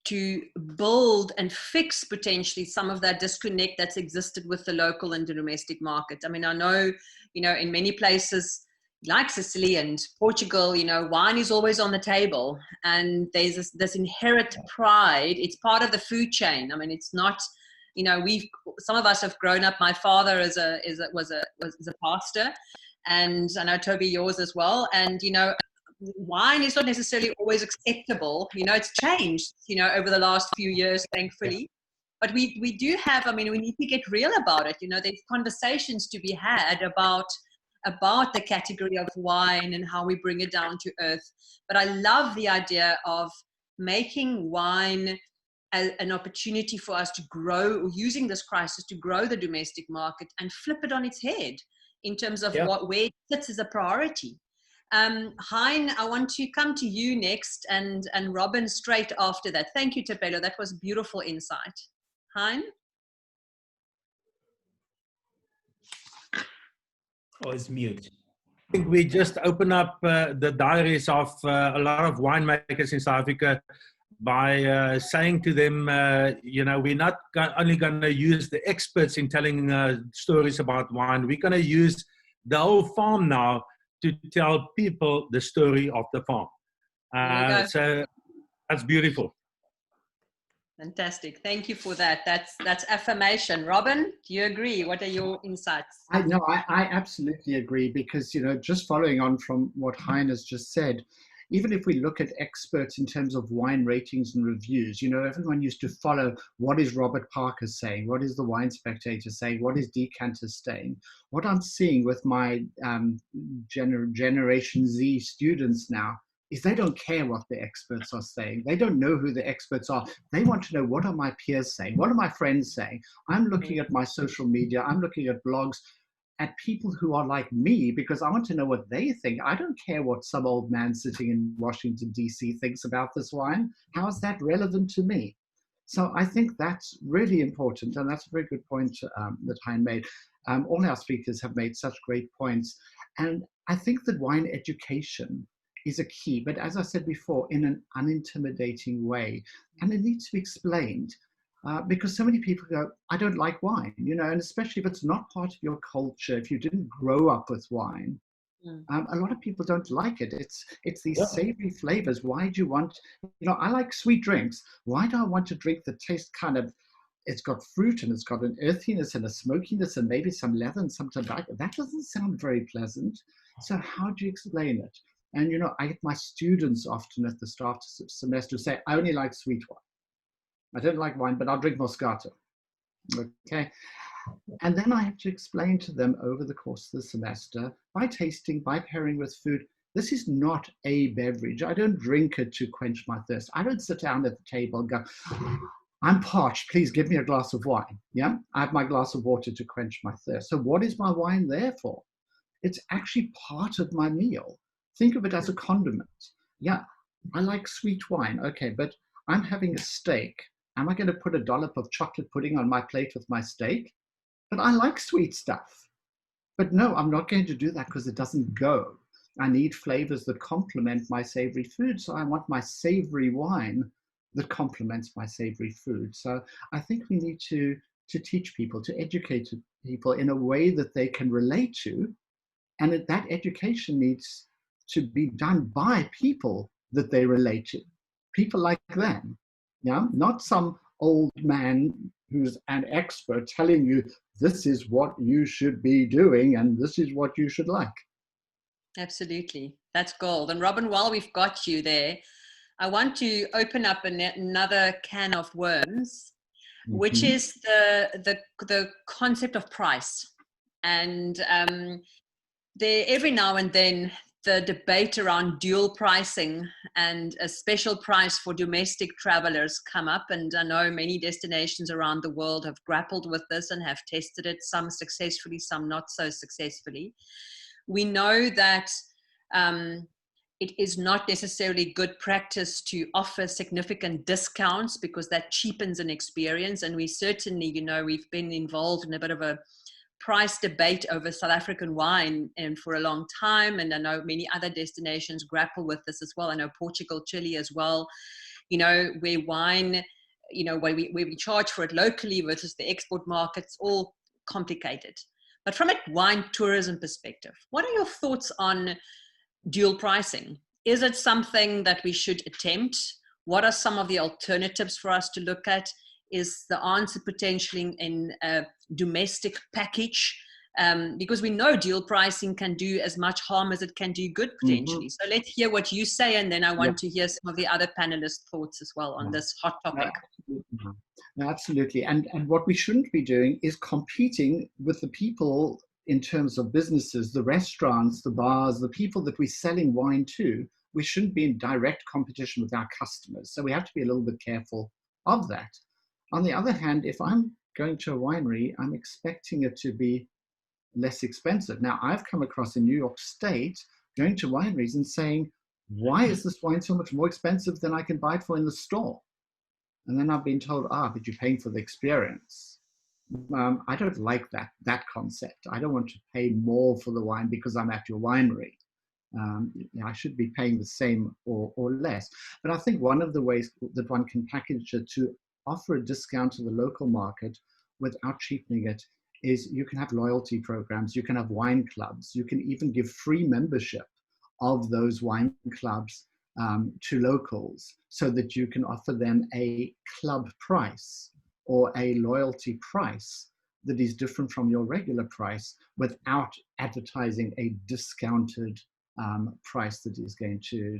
to build and fix potentially some of that disconnect that's existed with the local and the domestic market. I mean, I know, you know, in many places like Sicily and Portugal, you know, wine is always on the table, and there's this inherent pride. It's part of the food chain. I mean, it's not, you know, some of us have grown up. My father was a pastor, and I know Thobi, yours as well. And, you know, wine is not necessarily always acceptable. You know, it's changed, you know, over the last few years, thankfully. But we do have, I mean, we need to get real about it. You know, there's conversations to be had about the category of wine and how we bring it down to earth. But I love the idea of making wine an opportunity for us to grow, or using this crisis to grow the domestic market and flip it on its head in terms of where it sits as a priority. Hein, I want to come to you next, and Robin straight after that. Thank you, Tupelo. That was beautiful insight. Hein? Oh, it's mute. I think we just open up the diaries of a lot of winemakers in South Africa by saying to them, you know, we're not only going to use the experts in telling stories about wine. We're going to use the whole farm now to tell people the story of the farm. So that's beautiful. Fantastic. Thank you for that. That's affirmation. Robin, do you agree? What are your insights? I absolutely agree, because, you know, just following on from what Hein has just said, even if we look at experts in terms of wine ratings and reviews, you know, everyone used to follow what is Robert Parker saying, what is the Wine Spectator saying, what is Decanter saying. What I'm seeing with my Generation Z students now is they don't care what the experts are saying. They don't know who the experts are. They want to know, what are my peers saying? What are my friends saying? I'm looking at my social media. I'm looking at blogs, at people who are like me, because I want to know what they think. I don't care what some old man sitting in Washington, D.C. thinks about this wine. How is that relevant to me? So I think that's really important. And that's a very good point that Hein made. All our speakers have made such great points. And I think that wine education is a key, but as I said before, in an unintimidating way. And it needs to be explained. Because so many people go, I don't like wine, you know, and especially if it's not part of your culture, if you didn't grow up with wine, a lot of people don't like it. It's these savory flavors. Why do you want, you know, I like sweet drinks. Why do I want to drink that taste kind of, it's got fruit and it's got an earthiness and a smokiness and maybe some leather and some tobacco? That doesn't sound very pleasant. So how do you explain it? And, you know, I get my students often at the start of the semester say, I only like sweet wine. I don't like wine, but I'll drink Moscato. Okay. And then I have to explain to them over the course of the semester, by tasting, by pairing with food, this is not a beverage. I don't drink it to quench my thirst. I don't sit down at the table and go, I'm parched, please give me a glass of wine. Yeah, I have my glass of water to quench my thirst. So what is my wine there for? It's actually part of my meal. Think of it as a condiment. Yeah, I like sweet wine. Okay, but I'm having a steak. Am I going to put a dollop of chocolate pudding on my plate with my steak? But I like sweet stuff. But no, I'm not going to do that because it doesn't go. I need flavors that complement my savory food. So I want my savory wine that complements my savory food. So I think we need to teach people, to educate people in a way that they can relate to. And that education needs to be done by people that they relate to. People like them, yeah? Not some old man who's an expert telling you this is what you should be doing and this is what you should like. Absolutely. That's gold. And Robin, while we've got you there, I want to open up another can of worms, which is the concept of price. And there, every now and then, the debate around dual pricing and a special price for domestic travelers come up. And I know many destinations around the world have grappled with this and have tested it, some successfully, some not so successfully. We know that it is not necessarily good practice to offer significant discounts because that cheapens an experience. And we certainly, you know, we've been involved in a bit of a price debate over South African wine and for a long time. And I know many other destinations grapple with this as well. I know Portugal, Chile as well, you know, where wine, you know, where we charge for it locally versus the export markets, all complicated. But from a wine tourism perspective, what are your thoughts on dual pricing? Is it something that we should attempt? What are some of the alternatives for us to look at? Is the answer potentially in a domestic package? Because we know dual pricing can do as much harm as it can do good potentially. So let's hear what you say, and then I want to hear some of the other panelists' thoughts as well on this hot topic. No, absolutely. And what we shouldn't be doing is competing with the people in terms of businesses, the restaurants, the bars, the people that we're selling wine to. We shouldn't be in direct competition with our customers. So we have to be a little bit careful of that. On the other hand, if I'm going to a winery, I'm expecting it to be less expensive. Now, I've come across in New York State going to wineries and saying, why is this wine so much more expensive than I can buy it for in the store? And then I've been told, but you're paying for the experience. I don't like that concept. I don't want to pay more for the wine because I'm at your winery. I should be paying the same or less. But I think one of the ways that one can package it to offer a discount to the local market without cheapening it is you can have loyalty programs, you can have wine clubs, you can even give free membership of those wine clubs to locals so that you can offer them a club price or a loyalty price that is different from your regular price without advertising a discounted price that is going to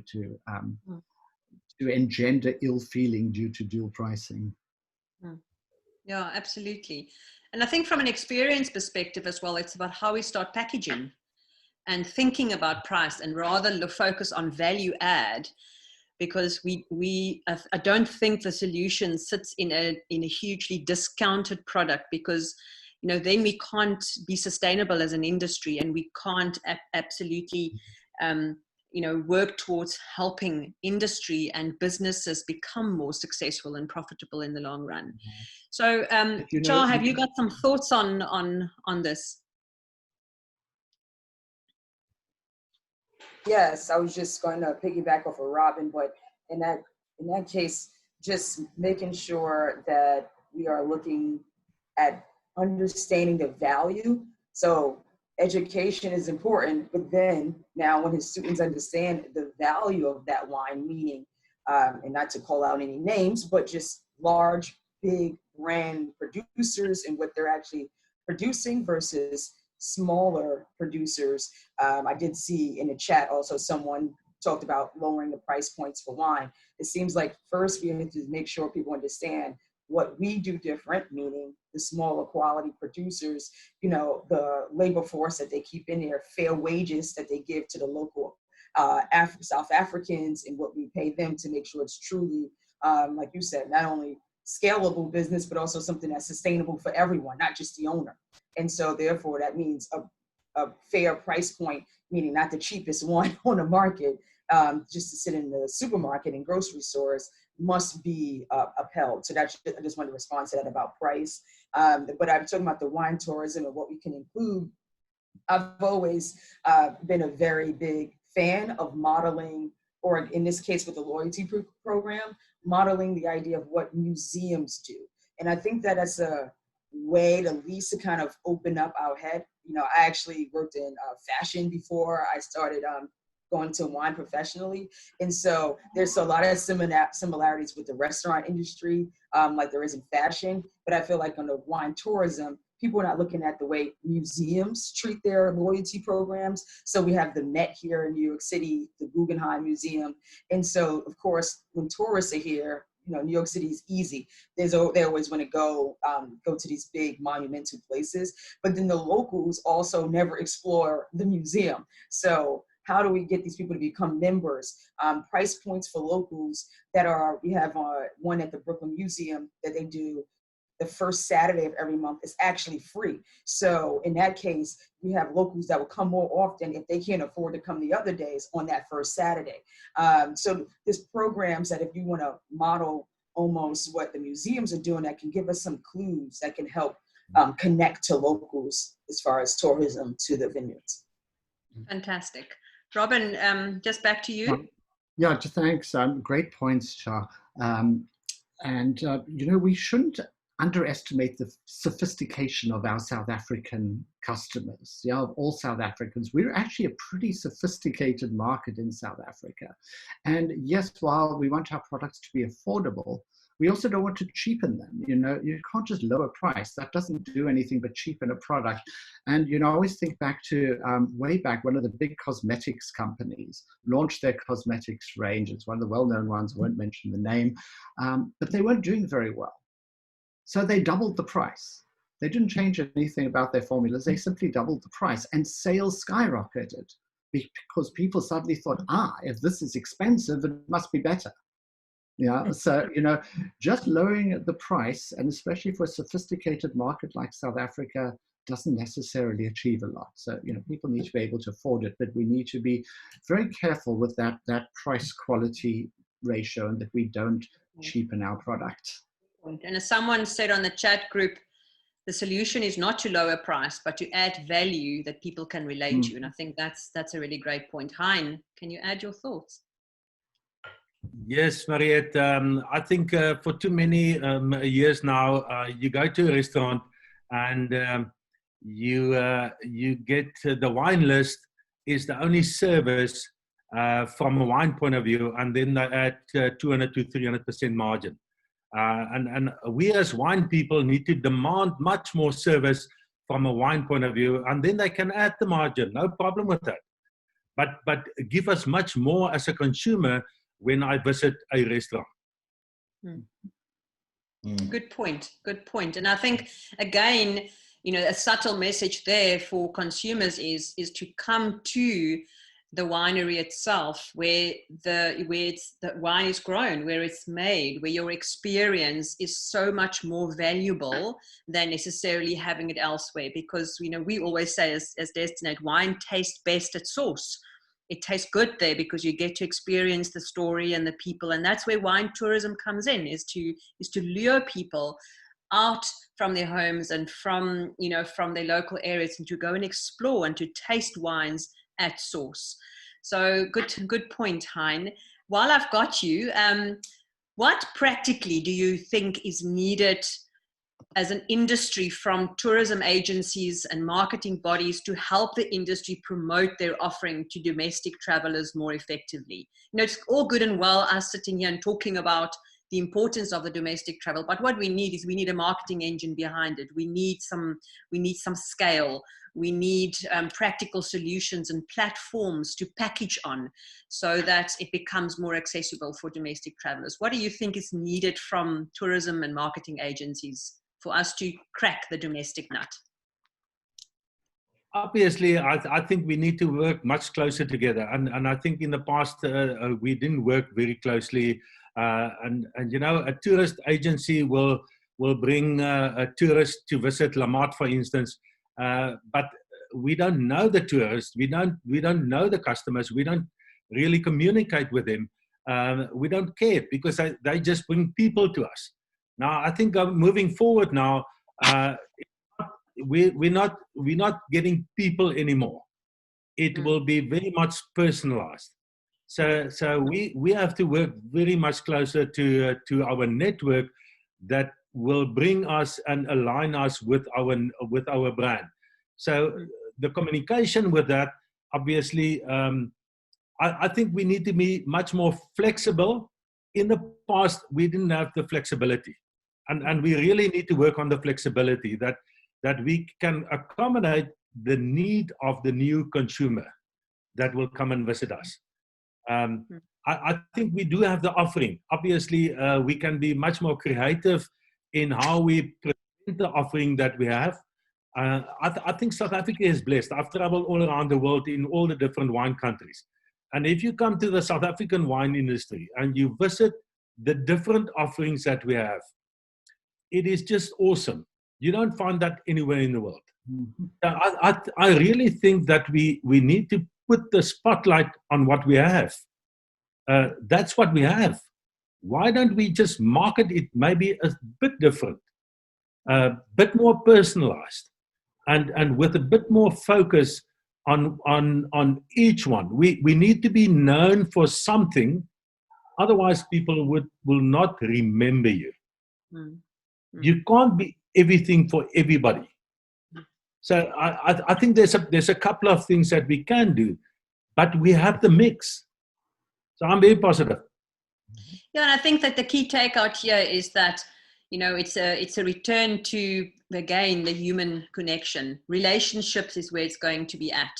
engender ill feeling due to dual pricing. Yeah, absolutely. And I think from an experience perspective as well, it's about how we start packaging and thinking about price and rather focus on value add, because I don't think the solution sits in a hugely discounted product, because then we can't be sustainable as an industry, and we can't absolutely work towards helping industry and businesses become more successful and profitable in the long run. So, Char, have you got some thoughts on this? Yes, I was just going to piggyback off of Robin, but in that case, just making sure that we are looking at understanding the value. So education is important, but then now when his students understand the value of that wine, meaning, and not to call out any names, but just large, big brand producers and what they're actually producing versus smaller producers. I did see in the chat also someone talked about lowering the price points for wine. It seems like first we need to make sure people understand what we do different, meaning the smaller quality producers, you know, the labor force that they keep in there, fair wages that they give to the local South Africans, and what we pay them to make sure it's truly, like you said, not only scalable business, but also something that's sustainable for everyone, not just the owner. And so therefore that means a fair price point, meaning not the cheapest one on the market, just to sit in the supermarket and grocery stores, must be upheld. So that's, I just wanted to respond to that about price. But I'm talking about the wine tourism and what we can include. I've always been a very big fan of modeling, or in this case with the loyalty program, modeling the idea of what museums do. And I think that that's a way to at least to kind of open up our head. You know, I actually worked in fashion before I started going to wine professionally. And so there's a lot of similarities with the restaurant industry, like there is in fashion, but I feel like on the wine tourism, people are not looking at the way museums treat their loyalty programs. So we have the Met here in New York City, the Guggenheim Museum. And so of course, when tourists are here, you know, New York City is easy. They always want to go to these big monumental places, but then the locals also never explore the museum. So how do we get these people to become members? Price points for locals that are, we have one at the Brooklyn Museum that they do the first Saturday of every month is actually free. So in that case, we have locals that will come more often if they can't afford to come the other days on that first Saturday. So there's programs that if you want to model almost what the museums are doing, that can give us some clues that can help connect to locals as far as tourism to the vineyards. Fantastic. Robin, just back to you. Yeah, thanks. Great points, Char. You know, we shouldn't underestimate the sophistication of our South African customers, yeah, of all South Africans. We're actually a pretty sophisticated market in South Africa. And yes, while we want our products to be affordable, we also don't want to cheapen them. You know, you can't just lower price. That doesn't do anything but cheapen a product. And, you know, I always think back to way back, one of the big cosmetics companies launched their cosmetics range. It's one of the well-known ones. I won't mention the name, but they weren't doing very well. So they doubled the price. They didn't change anything about their formulas. They simply doubled the price, and sales skyrocketed because people suddenly thought, if this is expensive, it must be better. Yeah, so, you know, just lowering the price, and especially for a sophisticated market like South Africa, doesn't necessarily achieve a lot. So, you know, people need to be able to afford it, but we need to be very careful with that price quality ratio, and that we don't cheapen our product. And as someone said on the chat group, the solution is not to lower price, but to add value that people can relate to. And I think that's a really great point. Hein, can you add your thoughts? Yes, Mariette. I think for too many years now, you go to a restaurant and you get the wine list is the only service from a wine point of view, and then they add 200 to 300% margin. And we as wine people need to demand much more service from a wine point of view, and then they can add the margin, no problem with that. But give us much more as a consumer when I visit a restaurant. Good point, good point. And I think, again, you know, a subtle message there for consumers is to come to the winery itself, where the wine is grown, where it's made, where your experience is so much more valuable than necessarily having it elsewhere. Because, you know, we always say as Destinate, wine tastes best at source. It tastes good there because you get to experience the story and the people, and that's where wine tourism comes in, is to lure people out from their homes and from their local areas, and to go and explore and to taste wines at source. So good point, Hein. While I've got you, what practically do you think is needed as an industry from tourism agencies and marketing bodies to help the industry promote their offering to domestic travelers more effectively? You know, it's all good and well us sitting here and talking about the importance of the domestic travel, but what we need is a marketing engine behind it. We need some scale. we need practical solutions and platforms to package on so that it becomes more accessible for domestic travelers. What do you think is needed from tourism and marketing agencies for us to crack the domestic nut? Obviously, I think we need to work much closer together. And I think in the past, we didn't work very closely. And you know, a tourist agency will bring a tourist to visit La Motte, for instance. But we don't know the tourists. We don't know the customers. We don't really communicate with them. We don't care because they just bring people to us. Now, I think moving forward now, we're not getting people anymore. It will be very much personalized. So we have to work very much closer to our network that will bring us and align us with our brand. So the communication with that, obviously, I think we need to be much more flexible. In the past, we didn't have the flexibility, and we really need to work on the flexibility that we can accommodate the need of the new consumer that will come and visit us. I think we do have the offering. Obviously, we can be much more creative in how we present the offering that we have. I think South Africa is blessed. I've traveled all around the world in all the different wine countries. And if you come to the South African wine industry and you visit the different offerings that we have, it is just awesome. You don't find that anywhere in the world. I really think that we need to put the spotlight on what we have. That's what we have. Why don't we just market it maybe a bit different, a bit more personalized, and with a bit more focus on each one. We need to be known for something, otherwise people will not remember you. You can't be everything for everybody. So I think there's a couple of things that we can do, but we have the mix. So I'm very positive. Yeah, and I think that the key takeout here is that, you know, it's a return to, again, the human connection. Relationships is where it's going to be at.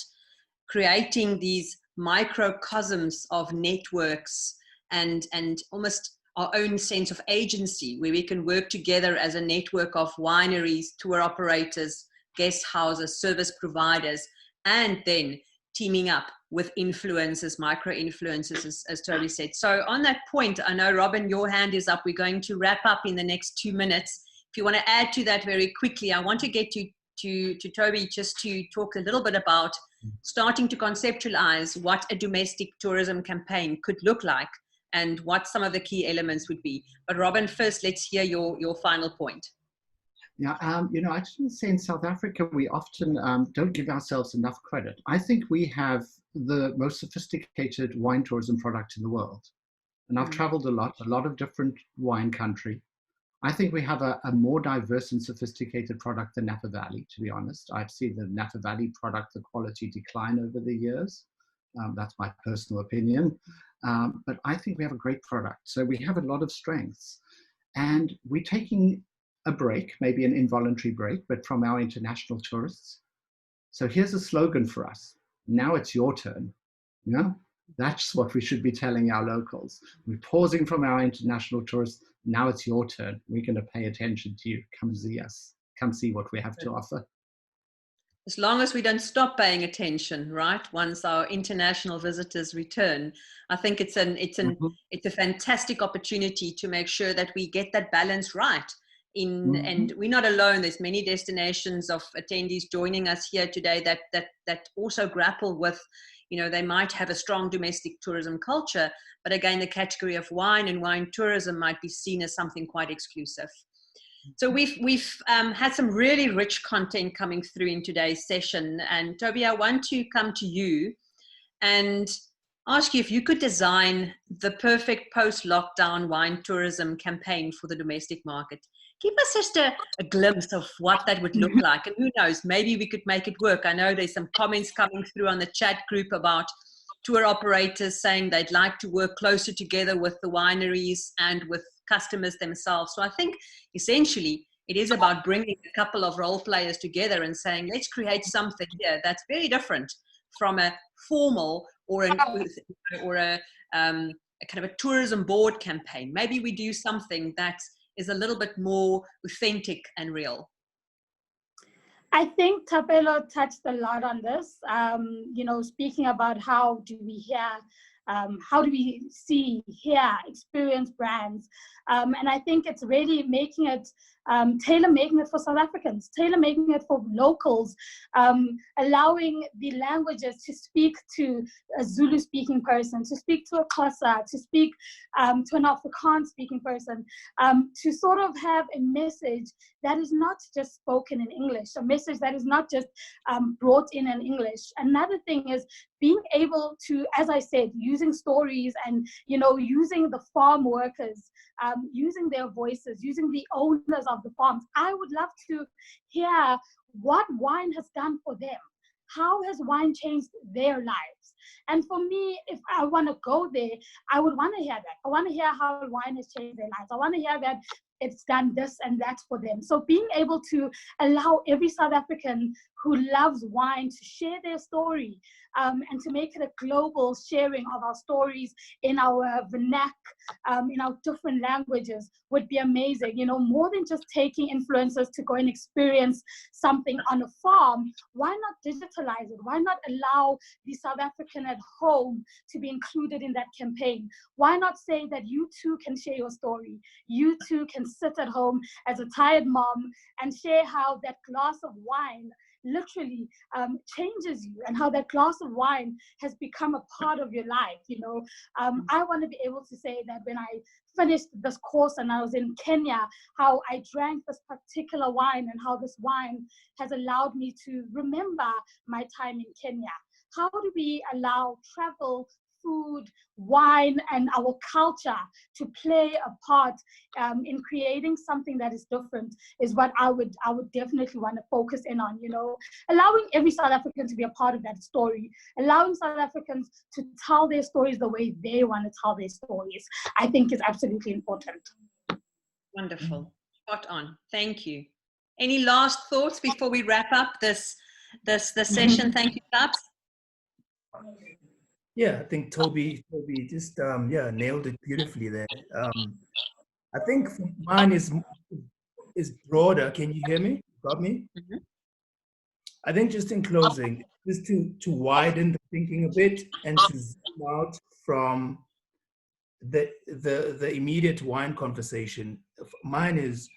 Creating these microcosms of networks and almost our own sense of agency, where we can work together as a network of wineries, tour operators, guest houses, service providers, and then teaming up with influencers, micro-influencers, as Thobi said. So on that point, I know, Robin, your hand is up. We're going to wrap up in the next 2 minutes. If you want to add to that very quickly, I want to get to Thobi just to talk a little bit about starting to conceptualize what a domestic tourism campaign could look like and what some of the key elements would be. But Robin, first, let's hear your final point. Yeah, you know, I just want to say in South Africa, we often don't give ourselves enough credit. I think we have the most sophisticated wine tourism product in the world. And I've traveled a lot of different wine country. I think we have a more diverse and sophisticated product than Napa Valley, to be honest. I've seen the Napa Valley product, the quality decline over the years. That's my personal opinion. But I think we have a great product. So we have a lot of strengths. And we're taking a break, maybe an involuntary break, but from our international tourists. So here's a slogan for us. Now it's your turn. You know, that's what we should be telling our locals. We're pausing from our international tourists. Now it's your turn. We're going to pay attention to you. Come see us. Come see what we have to offer. As long as we don't stop paying attention, right? Once our international visitors return, I think it's a fantastic opportunity to make sure that we get that balance right. And we're not alone. There's many destinations of attendees joining us here today that also grapple with, you know, they might have a strong domestic tourism culture, but again, the category of wine and wine tourism might be seen as something quite exclusive. So we've had some really rich content coming through in today's session. And Thobi, I want to come to you and ask you if you could design the perfect post-lockdown wine tourism campaign for the domestic market. Give us just a glimpse of what that would look like. And who knows, maybe we could make it work. I know there's some comments coming through on the chat group about tour operators saying they'd like to work closer together with the wineries and with customers themselves. So I think essentially It is about bringing a couple of role players together and saying, let's create something here that's very different from a formal or a kind of a tourism board campaign. Maybe we do something that is a little bit more authentic and real. I think Thapelo touched a lot on this, you know, speaking about how do we hear, how do we see, hear, experience brands. And I think it's really making it, tailor-making it for South Africans, tailor-making it for locals, allowing the languages to speak to a Zulu-speaking person, to speak to a Xhosa, to speak to an Afrikaans-speaking person, to sort of have a message that is not just spoken in English, a message that is not just brought in English. Another thing is being able to, as I said, using stories and, you know, using the farm workers, using their voices, using the owners of the farms. I would love to hear what wine has done for them. How has wine changed their lives? And for me, if I want to go there, I would want to hear that. I want to hear how wine has changed their lives. I want to hear that it's done this and that for them. So being able to allow every South African who loves wine to share their story, and to make it a global sharing of our stories in our vernac, in our different languages would be amazing. You know, more than just taking influencers to go and experience something on a farm, why not digitalize it? Why not allow the South African at home to be included in that campaign? Why not say that you too can share your story? You too can sit at home as a tired mom and share how that glass of wine literally changes you, and how that glass of wine has become a part of your life. You know, I want to be able to say that when I finished this course and I was in Kenya, how I drank this particular wine and how this wine has allowed me to remember my time in Kenya. How do we allow travel, food, wine, and our culture to play a part in creating something that is different is what I would definitely want to focus in on, you know, allowing every South African to be a part of that story, allowing South Africans to tell their stories the way they want to tell their stories, I think is absolutely important. Wonderful. Spot on. Thank you. Any last thoughts before we wrap up this session? Thank you, Taps. Yeah, I think Thobi just nailed it beautifully there. I think mine is broader. Can you hear me? Got me? Mm-hmm. I think just in closing, just to widen the thinking a bit and to zoom out from the immediate wine conversation. Mine is,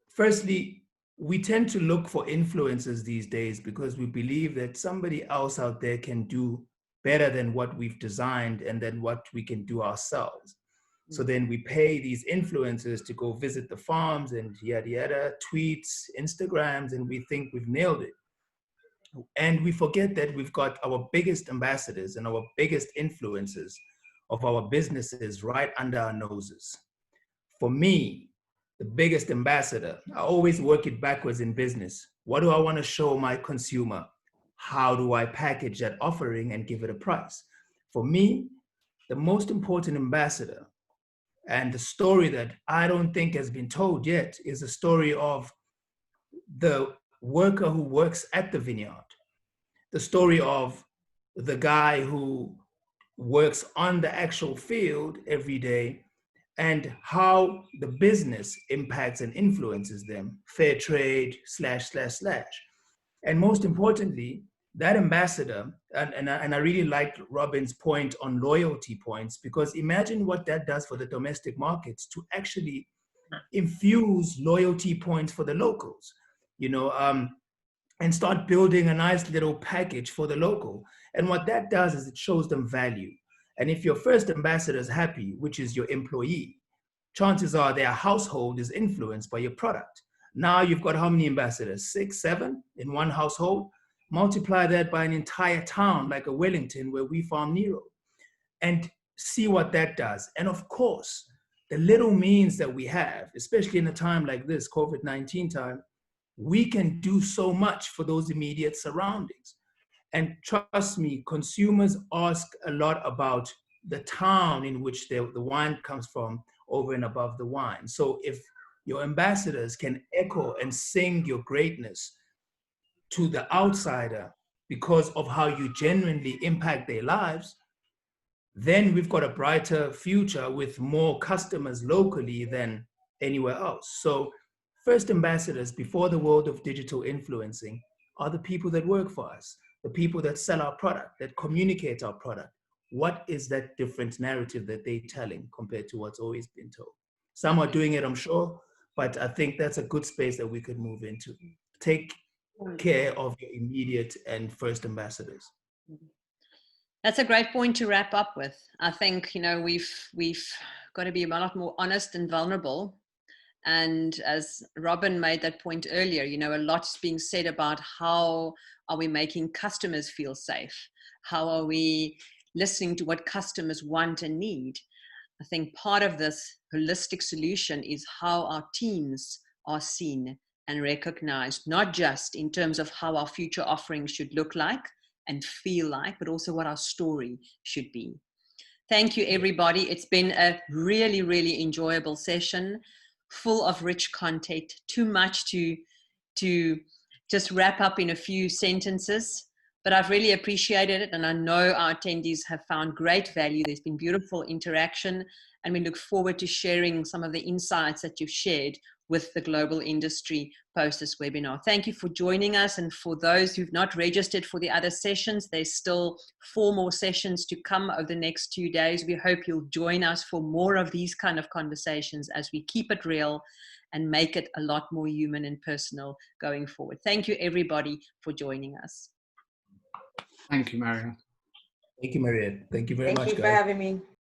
firstly, we tend to look for influencers these days because we believe that somebody else out there can do better than what we've designed and than what we can do ourselves. So then we pay these influencers to go visit the farms and yada yada, tweets, Instagrams, and we think we've nailed it. And we forget that we've got our biggest ambassadors and our biggest influencers of our businesses right under our noses. For me, the biggest ambassador, I always work it backwards in business. What do I want to show my consumer? How do I package that offering and give it a price? For me, the most important ambassador and the story that I don't think has been told yet is the story of the worker who works at the vineyard, the story of the guy who works on the actual field every day, and how the business impacts and influences them, fair trade, ///. And most importantly, that ambassador, and I really liked Robin's point on loyalty points, because imagine what that does for the domestic markets to actually infuse loyalty points for the locals, you know, and start building a nice little package for the local. And what that does is it shows them value. And if your first ambassador is happy, which is your employee, chances are their household is influenced by your product. Now you've got how many ambassadors? 6, 7 in one household? Multiply that by an entire town like a Wellington where we farm Nero, and see what that does. And of course, the little means that we have, especially in a time like this, COVID-19 time, we can do so much for those immediate surroundings. And trust me, consumers ask a lot about the town in which the wine comes from over and above the wine. So if your ambassadors can echo and sing your greatness to the outsider because of how you genuinely impact their lives, then we've got a brighter future with more customers locally than anywhere else. So first ambassadors before the world of digital influencing are the people that work for us, the people that sell our product, that communicate our product. What is that different narrative that they're telling compared to what's always been told? Some are doing it, I'm sure, but I think that's a good space that we could move into. Take care of your immediate and first ambassadors. That's a great point to wrap up with. I think, you know, we've got to be a lot more honest and vulnerable. And as Robin made that point earlier, you know, a lot's being said about how are we making customers feel safe? How are we listening to what customers want and need? I think part of this holistic solution is how our teams are seen and recognized, not just in terms of how our future offerings should look like and feel like, but also what our story should be. Thank you, everybody. It's been a really, really enjoyable session, full of rich content, too much to just wrap up in a few sentences. But I've really appreciated it, and I know our attendees have found great value. There's been beautiful interaction, and we look forward to sharing some of the insights that you've shared with the global industry post this webinar. Thank you for joining us, and for those who've not registered for the other sessions, there's still 4 more sessions to come over the next 2 days. We hope you'll join us for more of these kind of conversations as we keep it real and make it a lot more human and personal going forward. Thank you, everybody, for joining us. Thank you, Mariette. Thank you, Mariette. Thank you very much, Thank you guys. for having me.